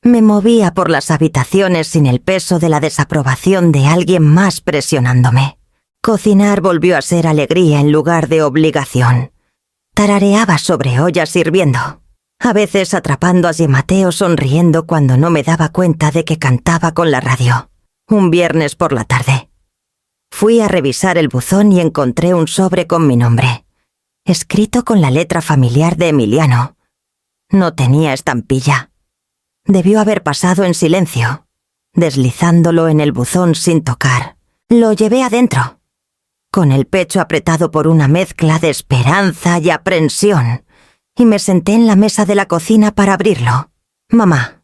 Me movía por las habitaciones sin el peso de la desaprobación de alguien más presionándome. Cocinar volvió a ser alegría en lugar de obligación. Tarareaba sobre ollas hirviendo, a veces atrapando a Mateo sonriendo cuando no me daba cuenta de que cantaba con la radio. Un viernes por la tarde. Fui a revisar el buzón y encontré un sobre con mi nombre, escrito con la letra familiar de Emiliano. No tenía estampilla. Debió haber pasado en silencio, deslizándolo en el buzón sin tocar. Lo llevé adentro, con el pecho apretado por una mezcla de esperanza y aprensión, y me senté en la mesa de la cocina para abrirlo. Mamá,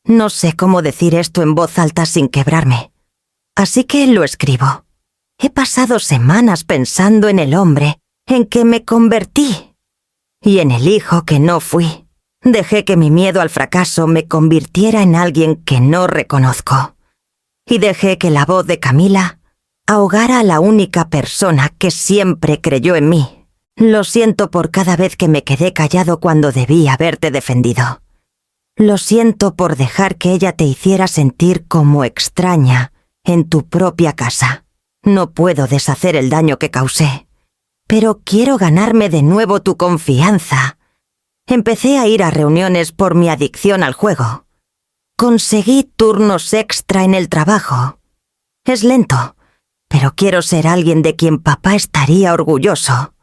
no sé cómo decir esto en voz alta sin quebrarme, así que lo escribo. He pasado semanas pensando en el hombre en que me convertí y en el hijo que no fui. Dejé que mi miedo al fracaso me convirtiera en alguien que no reconozco. Y dejé que la voz de Camila ahogara a la única persona que siempre creyó en mí. Lo siento por cada vez que me quedé callado cuando debí haberte defendido. Lo siento por dejar que ella te hiciera sentir como extraña en tu propia casa. No puedo deshacer el daño que causé, pero quiero ganarme de nuevo tu confianza. Empecé a ir a reuniones por mi adicción al juego. Conseguí turnos extra en el trabajo. Es lento, pero quiero ser alguien de quien papá estaría orgulloso.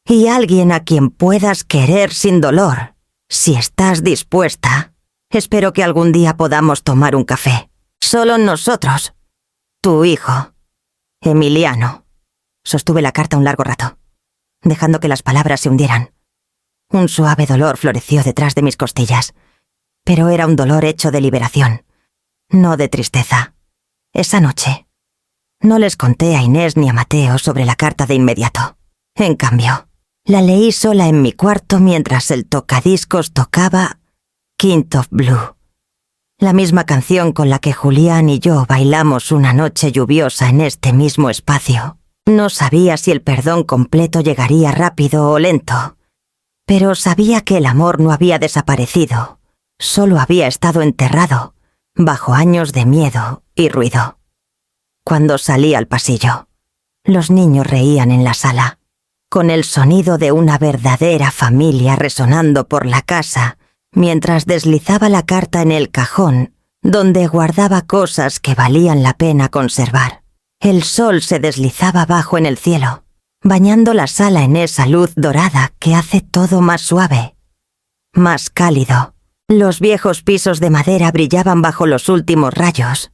Y alguien a quien puedas querer sin dolor. Si estás dispuesta, espero que algún día podamos tomar un café. Solo nosotros. Tu hijo, Emiliano. Sostuve la carta un largo rato, dejando que las palabras se hundieran. Un suave dolor floreció detrás de mis costillas, pero era un dolor hecho de liberación, no de tristeza. Esa noche, no les conté a Inés ni a Mateo sobre la carta de inmediato. En cambio, la leí sola en mi cuarto mientras el tocadiscos tocaba Kind of Blue, la misma canción con la que Julián y yo bailamos una noche lluviosa en este mismo espacio. No sabía si el perdón completo llegaría rápido o lento, pero sabía que el amor no había desaparecido, solo había estado enterrado, bajo años de miedo y ruido. Cuando salí al pasillo, los niños reían en la sala, con el sonido de una verdadera familia resonando por la casa, mientras deslizaba la carta en el cajón, donde guardaba cosas que valían la pena conservar. El sol se deslizaba bajo en el cielo, bañando la sala en esa luz dorada que hace todo más suave, más cálido. Los viejos pisos de madera brillaban bajo los últimos rayos,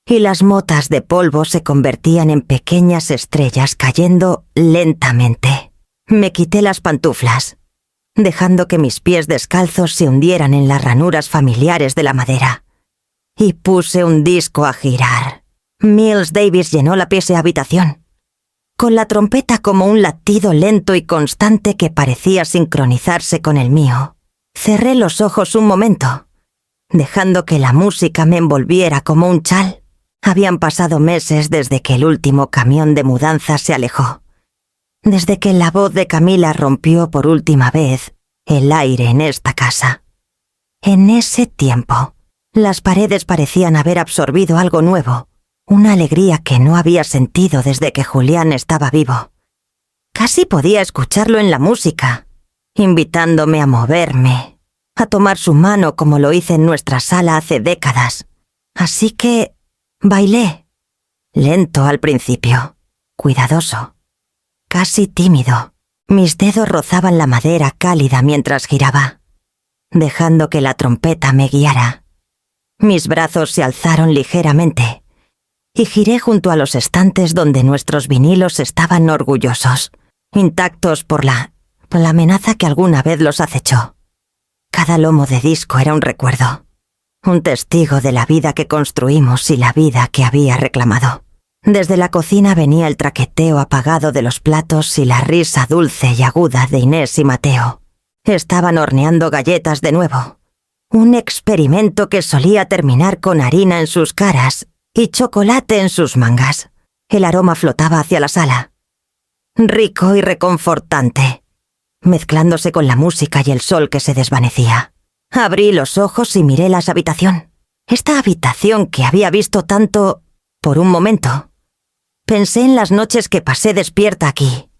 y las motas de polvo se convertían en pequeñas estrellas cayendo lentamente. Me quité las pantuflas, dejando que mis pies descalzos se hundieran en las ranuras familiares de la madera, y puse un disco a girar. Miles Davis llenó la pieza habitación, con la trompeta como un latido lento y constante que parecía sincronizarse con el mío. Cerré los ojos un momento, dejando que la música me envolviera como un chal. Habían pasado meses desde que el último camión de mudanza se alejó, desde que la voz de Camila rompió por última vez el aire en esta casa. En ese tiempo, las paredes parecían haber absorbido algo nuevo, una alegría que no había sentido desde que Julián estaba vivo. Casi podía escucharlo en la música, invitándome a moverme, a tomar su mano como lo hice en nuestra sala hace décadas. Así que bailé, lento al principio, cuidadoso, casi tímido. Mis dedos rozaban la madera cálida mientras giraba, dejando que la trompeta me guiara. Mis brazos se alzaron ligeramente y giré junto a los estantes donde nuestros vinilos estaban orgullosos, intactos por la amenaza que alguna vez los acechó. Cada lomo de disco era un recuerdo, un testigo de la vida que construimos y la vida que había reclamado. Desde la cocina venía el traqueteo apagado de los platos y la risa dulce y aguda de Inés y Mateo. Estaban horneando galletas de nuevo, un experimento que solía terminar con harina en sus caras y chocolate en sus mangas. El aroma flotaba hacia la sala, rico y reconfortante, mezclándose con la música y el sol que se desvanecía. Abrí los ojos y miré la habitación. Esta habitación que había visto tanto por un momento. Pensé en las noches que pasé despierta aquí,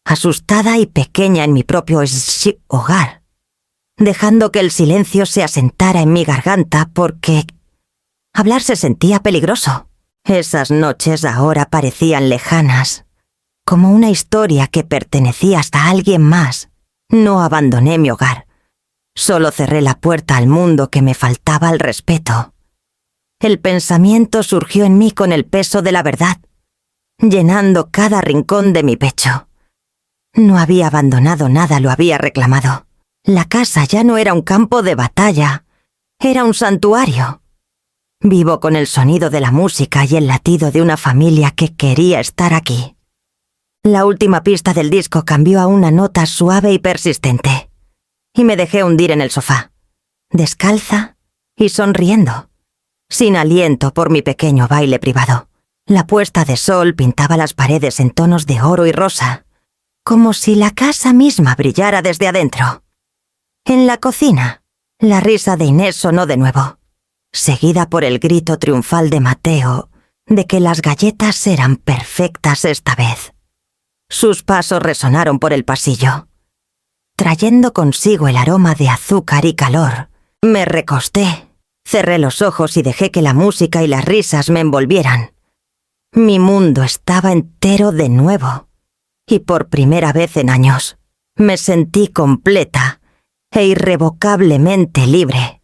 asustada y pequeña en mi propio hogar, dejando que el silencio se asentara en mi garganta porque hablar se sentía peligroso. Esas noches ahora parecían lejanas, como una historia que pertenecía hasta a alguien más. No abandoné mi hogar. Solo cerré la puerta al mundo que me faltaba al respeto. El pensamiento surgió en mí con el peso de la verdad, llenando cada rincón de mi pecho. No había abandonado nada, lo había reclamado. La casa ya no era un campo de batalla, era un santuario. Vivo con el sonido de la música y el latido de una familia que quería estar aquí. La última pista del disco cambió a una nota suave y persistente, y me dejé hundir en el sofá, descalza y sonriendo, sin aliento por mi pequeño baile privado. La puesta de sol pintaba las paredes en tonos de oro y rosa, como si la casa misma brillara desde adentro. En la cocina, la risa de Inés sonó de nuevo, seguida por el grito triunfal de Mateo de que las galletas eran perfectas esta vez. Sus pasos resonaron por el pasillo, trayendo consigo el aroma de azúcar y calor. Me recosté, cerré los ojos y dejé que la música y las risas me envolvieran. Mi mundo estaba entero de nuevo, y por primera vez en años, me sentí completa e irrevocablemente libre.